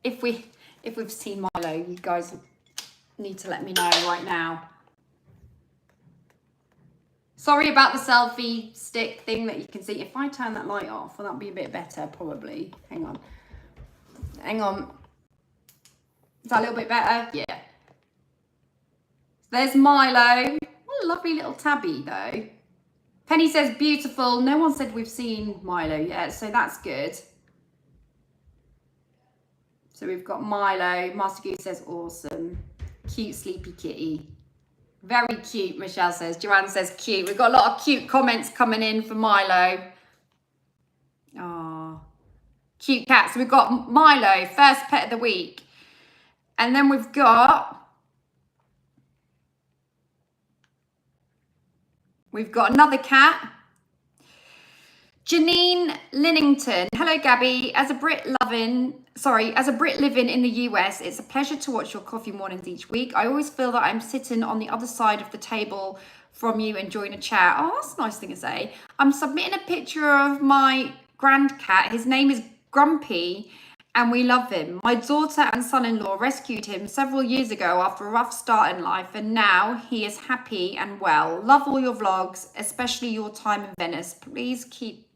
If we've seen Milo, you guys need to let me know right now. Sorry about the selfie stick thing that you can see. If I turn that light off, well, that'll be a bit better, probably. Hang on. Hang on. Is that a little bit better? Yeah. There's Milo. What a lovely little tabby, though. Penny says beautiful. No one said we've seen Milo yet, so that's good. So we've got Milo. Master Goose says awesome. Cute sleepy kitty. Very cute, Michelle says. Joanne says cute. We've got a lot of cute comments coming in for Milo. Oh, cute cat. So we've got Milo, first pet of the week. And then we've got another cat. Janine Linnington. Hello, Gabby. As a Brit living in the US, it's a pleasure to watch your coffee mornings each week. I always feel that I'm sitting on the other side of the table from you enjoying a chat. Oh, that's a nice thing to say. I'm submitting a picture of my grand cat. His name is Grumpy and we love him. My daughter and son-in-law rescued him several years ago after a rough start in life, and now he is happy and well. Love all your vlogs, especially your time in Venice. Please keep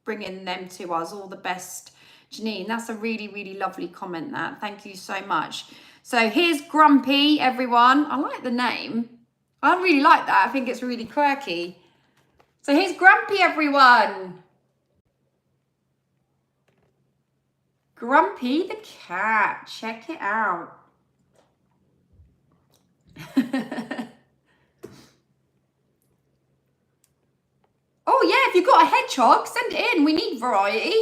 bringing them to us. All the best, Janine. That's a really, really lovely comment, that. Thank you so much. So here's Grumpy, everyone. I like the name. I really like that. I think it's really quirky. So here's Grumpy, everyone. Grumpy the cat. Check it out. Oh, yeah, if you've got a hedgehog, send it in. We need variety.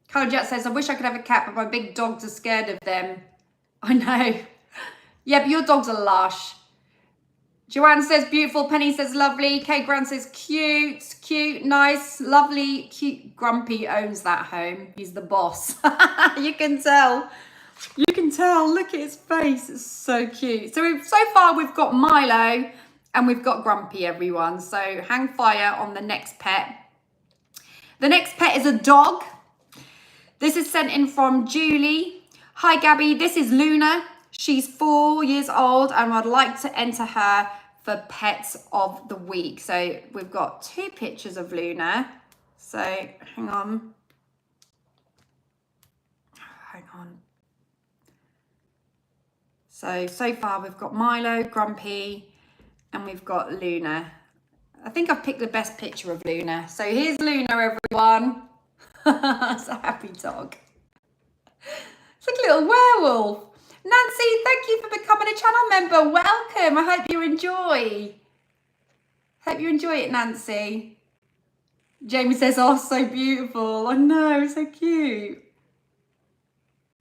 Carl says, I wish I could have a cat, but my big dogs are scared of them. I know. Yeah, but your dogs are lush. Joanne says beautiful. Penny says lovely. Kate Grant says cute, nice, lovely, cute. Grumpy owns that home. He's the boss. You can tell. You can tell. Look at his face. It's so cute. So far we've got Milo and we've got Grumpy, everyone. So hang fire on the next pet. The next pet is a dog. This is sent in from Julie. Hi, Gabby. This is Luna. She's 4 years old and I'd like to enter her for pets of the week. So we've got 2 pictures of Luna. So hang on. So far we've got Milo, Grumpy, and we've got Luna. I think I've picked the best picture of Luna. So here's Luna, everyone. It's a happy dog. It's like a little werewolf. Nancy, thank you for becoming a channel member. Welcome. I hope you enjoy. Hope you enjoy it, Nancy. Jamie says, oh, so beautiful. I know, so cute.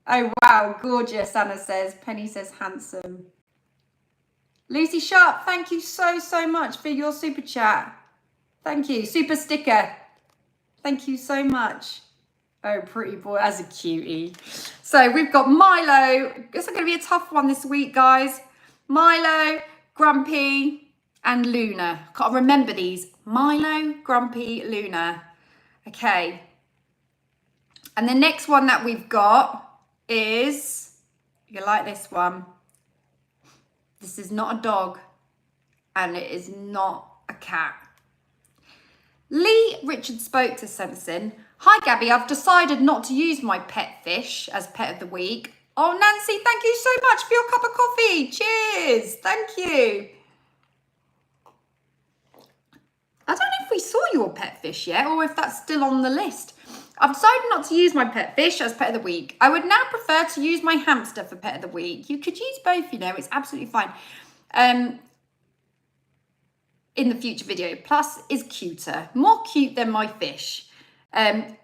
Oh, wow. Gorgeous, Anna says. Penny says handsome. Lucy Sharp, thank you so, so much for your super chat. Thank you. Super sticker. Thank you so much. Oh, pretty boy. As a cutie. So we've got Milo. It's going to be a tough one this week, guys. Milo, Grumpy, and Luna. Can't remember these. Milo, Grumpy, Luna. Okay. And the next one that we've got is, you like this one. This is not a dog, and it is not a cat. Lee Richard spoke to Sensen. Hi, Gabby. I've decided not to use my pet fish as pet of the week. Oh, Nancy, thank you so much for your cup of coffee. Cheers. Thank you. I don't know if we saw your pet fish yet or if that's still on the list. I've decided not to use my pet fish as pet of the week. I would now prefer to use my hamster for pet of the week. You could use both, you know, it's absolutely fine. In the future video. Plus is cuter, more cute than my fish.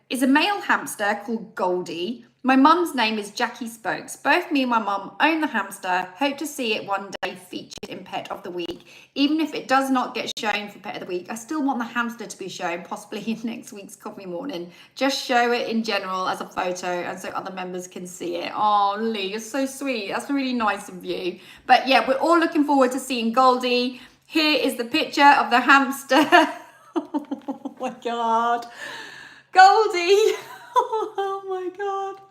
Is a male hamster called Goldie. My mum's name is Jackie Spokes. Both me and my mum own the hamster. Hope to see it one day featured in Pet of the Week. Even if it does not get shown for Pet of the Week, I still want the hamster to be shown, possibly in next week's coffee morning. Just show it in general as a photo and so other members can see it. Oh, Lee, you're so sweet. That's really nice of you. But yeah, we're all looking forward to seeing Goldie. Here is the picture of the hamster. Oh my God. Goldie. Oh my God.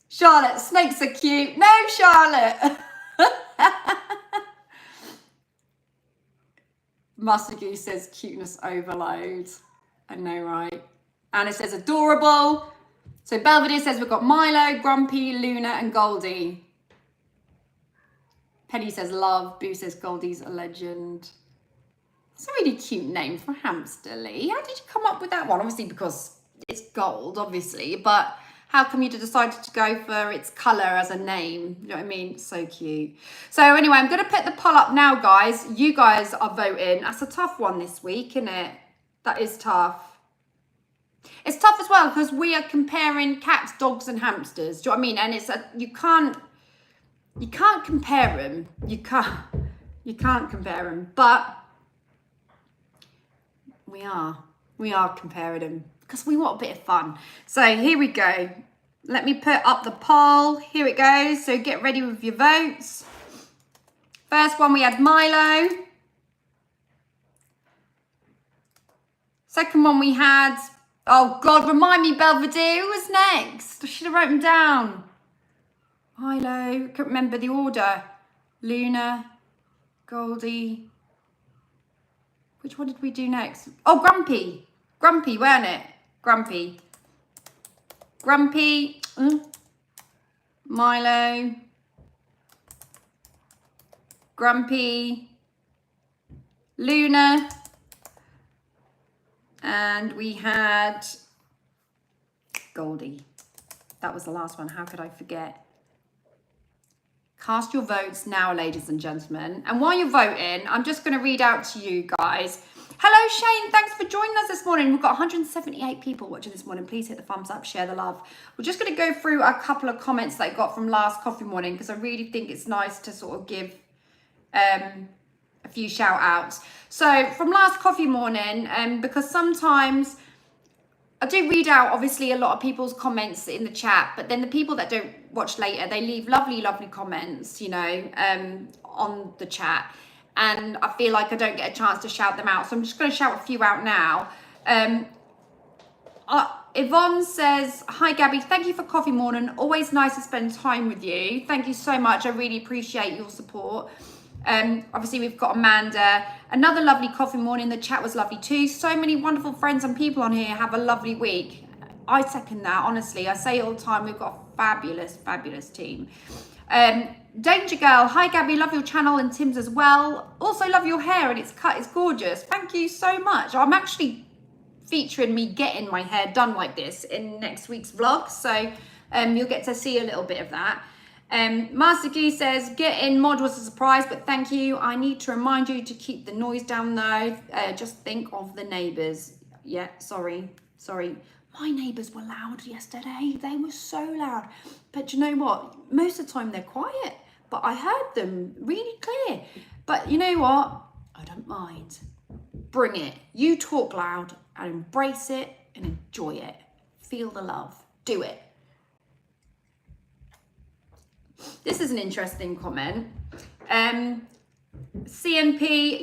Charlotte, snakes are cute. No, Charlotte. Master Goose says cuteness overload. I know, right? Anna says adorable. So Belvedere says we've got Milo, Grumpy, Luna, and Goldie. Penny says love. Boo says Goldie's a legend. It's a really cute name for a hamster, Lee. How did you come up with that one? Obviously because it's gold, obviously, but how come you decided to go for its colour as a name? You know what I mean? So cute. So anyway, I'm going to put the poll up now, guys. You guys are voting. That's a tough one this week, isn't it? That is tough. It's tough as well because we are comparing cats, dogs and hamsters. Do you know what I mean? And it's you can't compare them. You can't compare them. But we are comparing them because we want a bit of fun. So here we go. Let me put up the poll. Here it goes. So get ready with your votes. First one we had Milo. Second one we had, oh God, remind me, Belvedere, who was next? I should have written them down. Milo, can't remember the order. Luna, Goldie. Which one did we do next? Oh, Grumpy. Grumpy, weren't it? Grumpy. Grumpy. Milo. Grumpy. Luna. And we had Goldie. That was the last one. How could I forget? Cast your votes now, ladies and gentlemen. And while you're voting, I'm just going to read out to you guys. Hello, Shane. Thanks for joining us this morning. We've got 178 people watching this morning. Please hit the thumbs up, share the love. We're just going to go through a couple of comments that I got from last coffee morning because I really think it's nice to sort of give a few shout outs. So from last coffee morning, because sometimes I do read out, obviously, a lot of people's comments in the chat, but then the people that don't watch later, they leave lovely, lovely comments, you know, on the chat. And I feel like I don't get a chance to shout them out. So I'm just going to shout a few out now. Yvonne says, hi, Gabby. Thank you for coffee morning. Always nice to spend time with you. Thank you so much. I really appreciate your support. Obviously, we've got Amanda. Another lovely coffee morning. The chat was lovely too. So many wonderful friends and people on here. Have a lovely week. I second that, honestly. I say it all the time. We've got a fabulous, fabulous team. Danger Girl. Hi, Gabby. Love your channel and Tim's as well. Also love your hair and it's cut. It's gorgeous. Thank you so much. I'm actually featuring me getting my hair done like this in next week's vlog. So you'll get to see a little bit of that. Master Gee says, get in mod was a surprise, but thank you. I need to remind you to keep the noise down though. Just think of the neighbours. Yeah, sorry. My neighbours were loud yesterday. They were so loud. But you know what? Most of the time they're quiet, but I heard them really clear. But you know what? I don't mind. Bring it. You talk loud and embrace it and enjoy it. Feel the love. Do it. This is an interesting comment. CNP,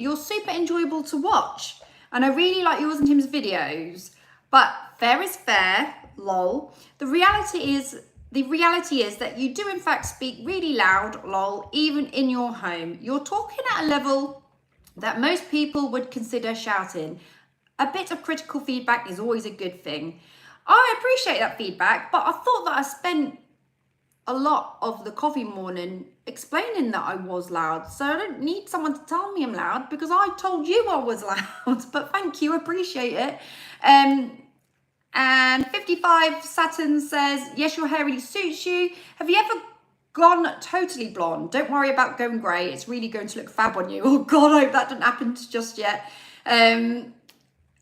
you're super enjoyable to watch. And I really like yours and Tim's videos. But fair is fair, lol. The reality is that you do in fact speak really loud, lol, even in your home. You're talking at a level that most people would consider shouting. A bit of critical feedback is always a good thing. I appreciate that feedback, but I thought that I spent a lot of the coffee morning explaining that I was loud. So I don't need someone to tell me I'm loud because I told you I was loud. But thank you, appreciate it. And 55 Saturn says, yes, your hair really suits you. Have you ever gone totally blonde? Don't worry about going grey. It's really going to look fab on you. Oh God, I hope that didn't happen just yet. I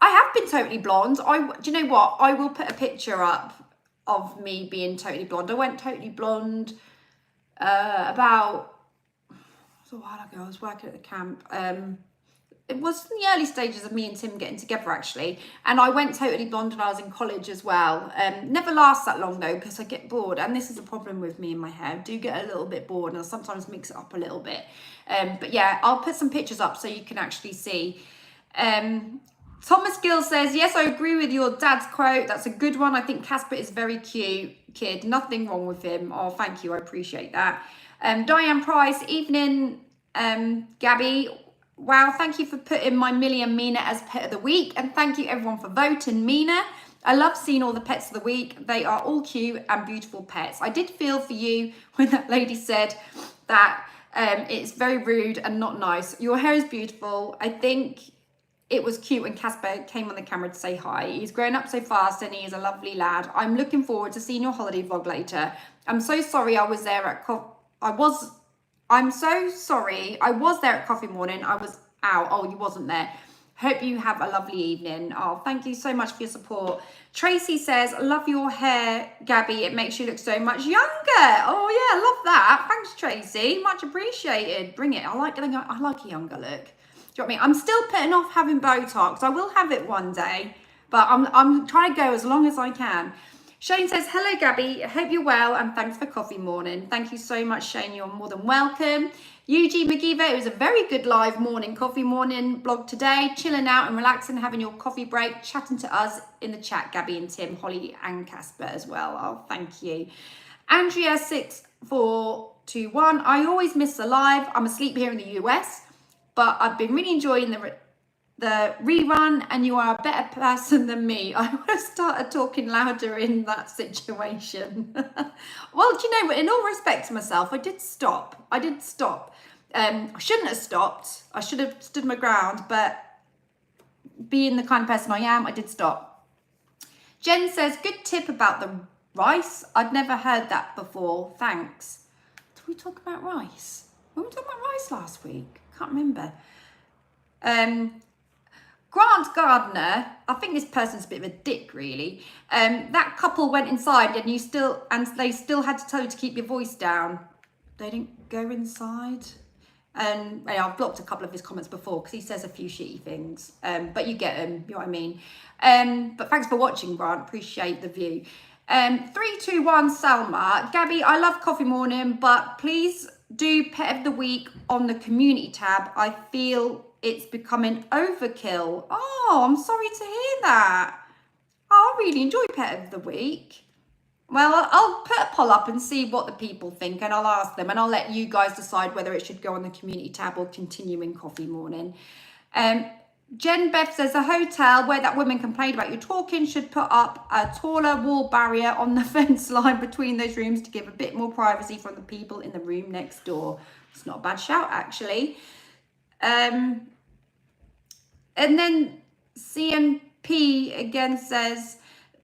have been totally blonde. Do you know what? I will put a picture up of me being totally blonde. I went totally blonde about a while ago. I was working at the camp. It was in the early stages of me and Tim getting together actually, and I went totally blonde when I was in college as well. Never lasts that long though because I get bored, and this is a problem with me and my hair. I do get a little bit bored and I sometimes mix it up a little bit. But yeah, I'll put some pictures up so you can actually see. Thomas Gill says, yes, I agree with your dad's quote. That's a good one. I think Casper is very cute kid. Nothing wrong with him. Oh, thank you. I appreciate that. Diane Price, evening, Gabby. Wow, thank you for putting my Millie and Mina as pet of the week. And thank you everyone for voting Mina. I love seeing all the pets of the week. They are all cute and beautiful pets. I did feel for you when that lady said that it's very rude and not nice. Your hair is beautiful. I think it was cute when Casper came on the camera to say hi. He's grown up so fast and he is a lovely lad. I'm looking forward to seeing your holiday vlog later. I'm so sorry I was there at I'm so sorry. I was there at coffee morning. I was out. Oh, you wasn't there. Hope you have a lovely evening. Oh, thank you so much for your support. Tracy says, love your hair, Gabby. It makes you look so much younger. Oh yeah, I love that. Thanks, Tracy. Much appreciated. Bring it. I like a younger look. Do you know what I mean? I'm still putting off having Botox. I will have it one day, but I'm trying to go as long as I can. Shane says, hello, Gabby. I hope you're well and thanks for coffee morning. Thank you so much, Shane. You're more than welcome. Eugene McGeever, it was a very good live morning, coffee morning blog today. Chilling out and relaxing, having your coffee break, chatting to us in the chat, Gabby and Tim, Holly and Casper as well. Oh, thank you. Andrea6421, I always miss the live. I'm asleep here in the US, but I've been really enjoying the rerun and you are a better person than me. I would have started talking louder in that situation. Well, do you know what? In all respect to myself, I did stop. I shouldn't have stopped. I should have stood my ground, but being the kind of person I am, I did stop. Jen says, good tip about the rice. I'd never heard that before. Thanks. Did we talk about rice? Were we talking about rice last week? Can't remember. Grant Gardner, I think this person's a bit of a dick, really. That couple went inside and they still had to tell you to keep your voice down. They didn't go inside. And I've blocked a couple of his comments before because he says a few shitty things. But you get him, you know what I mean. But thanks for watching, Grant. Appreciate the view. 321 Salma. Gabby, I love coffee morning, but please do pet of the week on the community tab. I feel it's becoming overkill. Oh, I'm sorry to hear that. Oh, I really enjoy pet of the week. Well, I'll put a poll up and see what the people think and I'll ask them and I'll let you guys decide whether it should go on the community tab or continue in coffee morning. Jen Beth says a hotel where that woman complained about you talking should put up a taller wall barrier on the fence line between those rooms to give a bit more privacy from the people in the room next door. It's not a bad shout, actually. And then CNP again says,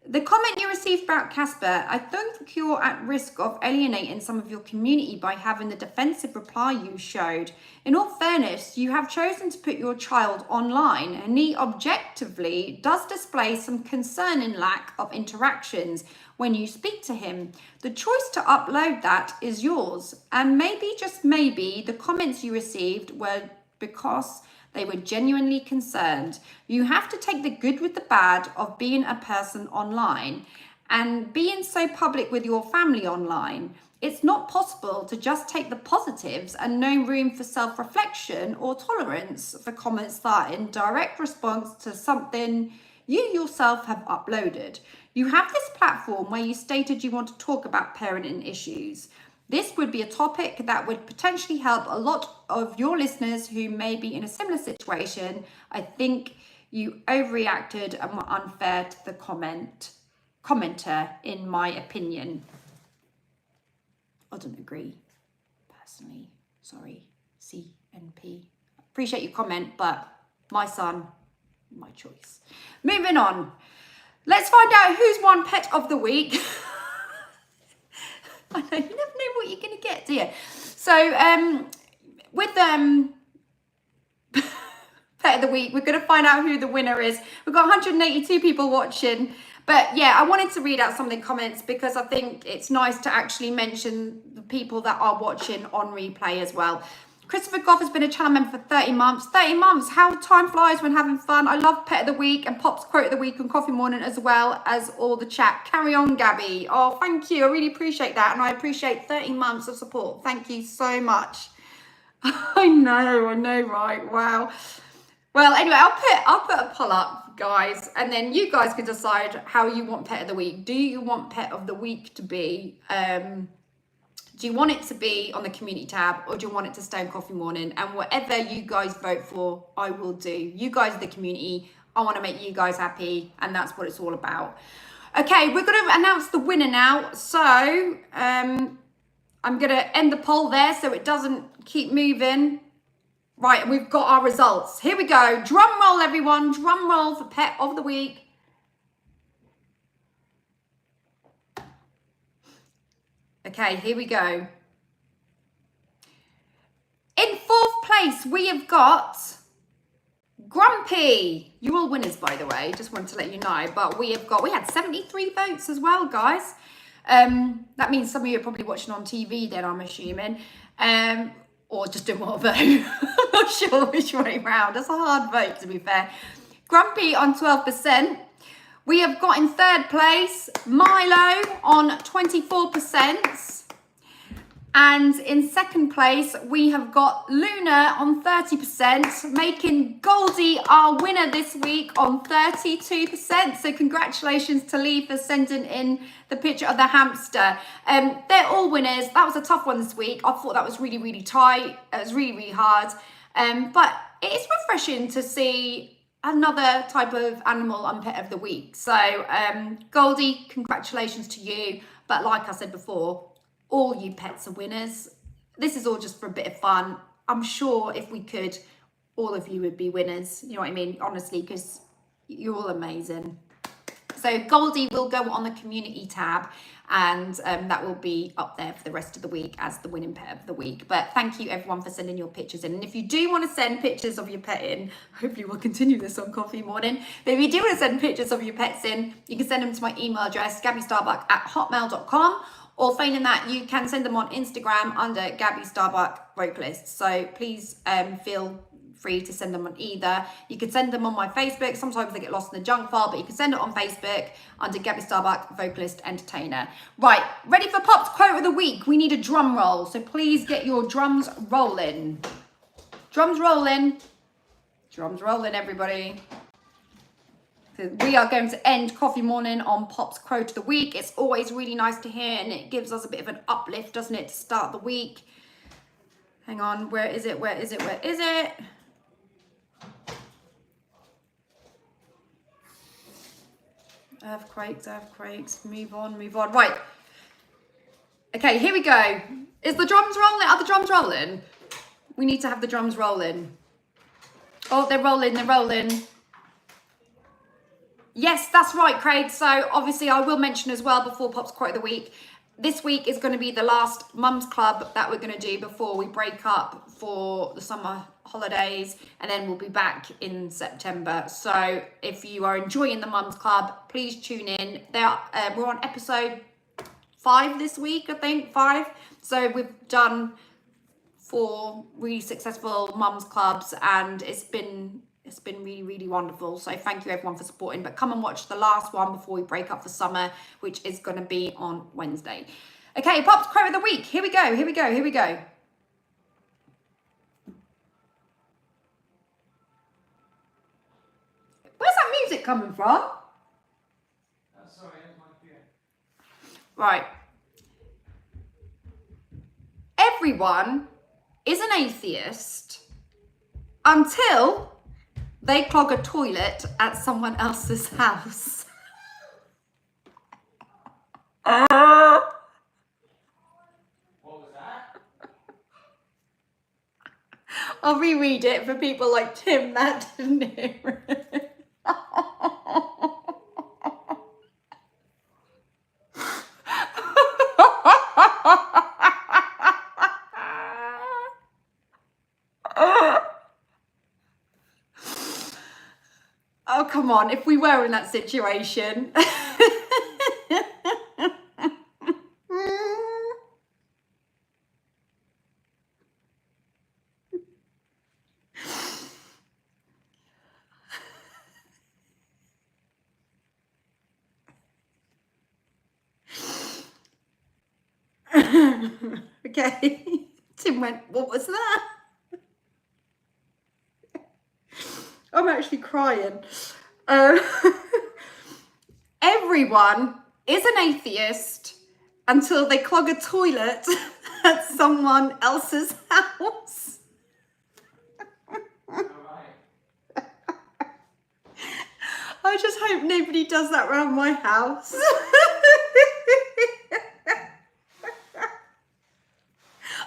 the comment you received about Casper, I don't think you're at risk of alienating some of your community by having the defensive reply you showed. In all fairness, you have chosen to put your child online and he objectively does display some concerning lack of interactions. when you speak to him. The choice to upload that is yours. And maybe, just maybe, the comments you received were because they were genuinely concerned. You have to take the good with the bad of being a person online and being so public with your family online. It's not possible to just take the positives and no room for self-reflection or tolerance for comments that are in direct response to something you yourself have uploaded. You have this platform where you stated you want to talk about parenting issues. This would be a topic that would potentially help a lot of your listeners who may be in a similar situation. I think you overreacted and were unfair to the commenter, in my opinion. I don't agree, personally. Sorry, CNP. Appreciate your comment, but my son, my choice. Moving on. Let's find out who's won Pet of the Week. I know, you never know what you're going to get, do you? So, with Pet of the Week, we're going to find out who the winner is. We've got 182 people watching. But yeah, I wanted to read out some of the comments because I think it's nice to actually mention the people that are watching on replay as well. Christopher Goff has been a channel member for 30 months. 30 months, how time flies when having fun. I love Pet of the Week and Pop's Quote of the Week on Coffee Morning, as well as all the chat. Carry on, Gabby. Oh, thank you. I really appreciate that. And I appreciate 30 months of support. Thank you so much. I know, right? Wow. Well, anyway, I'll put a poll up, guys, and then you guys can decide how you want Pet of the Week. Do you want Pet of the Week to be, do you want it to be on the community tab, or do you want it to stay on Coffee Morning? And whatever you guys vote for, I will do. You guys are the community. I want to make you guys happy, and that's what it's all about. Okay, we're going to announce the winner now. So I'm going to end the poll there so it doesn't keep moving. Right, we've got our results. Here we go. Drum roll, everyone. Drum roll for Pet of the Week. Okay, here we go. In fourth place, we have got Grumpy. You're all winners, by the way. Just wanted to let you know. But we had 73 votes as well, guys. That means some of you are probably watching on TV then, I'm assuming. Or just doing what vote. I'm not sure which way round. That's a hard vote, to be fair. Grumpy on 12%. We have got in third place Milo on 24%. And in second place, we have got Luna on 30%, making Goldie our winner this week on 32%. So congratulations to Lee for sending in the picture of the hamster. They're all winners. That was a tough one this week. I thought that was really, really tight. It was really, really hard. But it is refreshing to see another type of animal on Pet of the Week. So Goldie, congratulations to you. But like I said before, all you pets are winners. This is all just for a bit of fun. I'm sure if we could, all of you would be winners. You know what I mean? Honestly, because you're all amazing. So Goldie will go on the community tab, and that will be up there for the rest of the week as the winning Pet of the Week. But thank you everyone for sending your pictures in. And if you do want to send pictures of your pet in, hopefully we'll continue this on Coffee Morning. But if you do want to send pictures of your pets in, you can send them to my email address, gabbystarbuck@hotmail.com. Or failing that, you can send them on Instagram under Gabby Starbuck Vocalist. So please feel free to send them on either. You can send them on my Facebook. Sometimes they get lost in the junk file, but you can send it on Facebook under Gabby Starbuck Vocalist Entertainer. Right, ready for Pop's Quote of the Week. We need a drum roll, so please get your drums rolling. Drums rolling. Drums rolling, everybody. We are going to end Coffee Morning on Pop's Quote of the Week. It's always really nice to hear, and it gives us a bit of an uplift, doesn't it, to start the week. Hang on, where is it? Where is it? Where is it? Earthquakes. Move on. Right. Okay, here we go. Is the drums rolling? Are the drums rolling? We need to have the drums rolling. Oh, they're rolling. Yes, that's right, Craig. So obviously I will mention as well before Pop's Quote of the Week, this week is going to be the last Mums Club that we're going to do before we break up for the summer holidays, and then we'll be back in September. So if you are enjoying the Mums Club, please tune in. We're on episode 5 this week, I think 5. So we've done 4 really successful Mums Clubs, and it's been really, really wonderful. So thank you everyone for supporting. But come and watch the last one before we break up for summer, which is going to be on Wednesday. Okay, Pop's quote of the week. Here we go. Where's that music coming from? Sorry, that's my cue. Right. Everyone is an atheist until they clog a toilet at someone else's house. What was that? I'll reread it for people like Tim that didn't hear it. Oh, come on, if we were in that situation. Okay, Tim went, what was that? I'm actually crying. Everyone is an atheist until they clog a toilet at someone else's house. Alright. I just hope nobody does that around my house.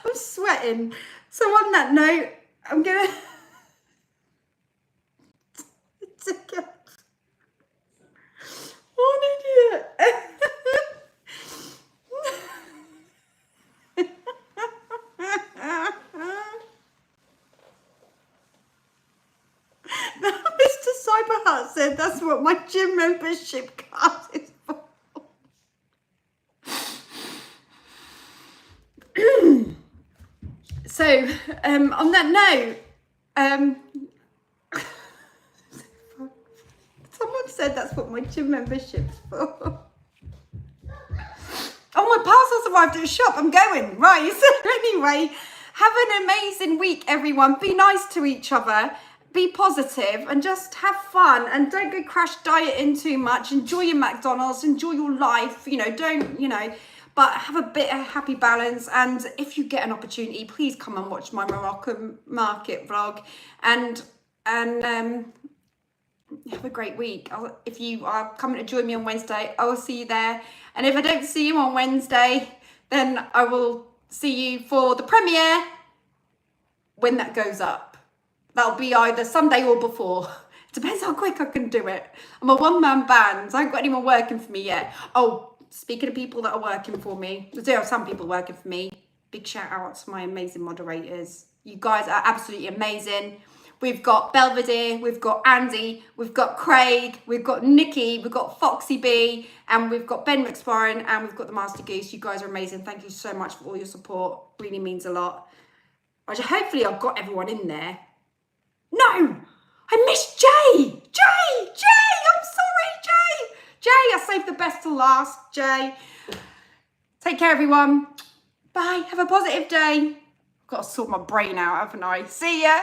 I'm sweating. So on that note, I'm gonna take it. What an idiot. Now, Mr. Cyberheart said that's what my gym membership card is for. So, on that note, someone said that's what my gym membership's for. Oh, my parcel's arrived at the shop. I'm going. Right. So anyway, have an amazing week, everyone. Be nice to each other. Be positive and just have fun, and don't go crash dieting too much. Enjoy your McDonald's, enjoy your life, but have a bit of happy balance. And if you get an opportunity, please come and watch my Moroccan market vlog, and have a great week. If you are coming to join me on Wednesday, I will see you there. And if I don't see you on Wednesday, then I will see you for the premiere when that goes up. That'll be either Sunday or before. Depends how quick I can do it. I'm a one-man band. I haven't got anyone working for me yet. Oh, speaking of people that are working for me, there are some people working for me. Big shout out to my amazing moderators. You guys are absolutely amazing. We've got Belvedere, we've got Andy, we've got Craig, we've got Nikki, we've got Foxy B, and we've got Ben McSparren, and we've got the Master Goose. You guys are amazing. Thank you so much for all your support. Really means a lot. Hopefully I've got everyone in there. No, I missed Jay. I'm sorry, Jay. I saved the best to last, Jay. Take care, everyone. Bye. Have a positive day. Got to sort my brain out, haven't I? See ya.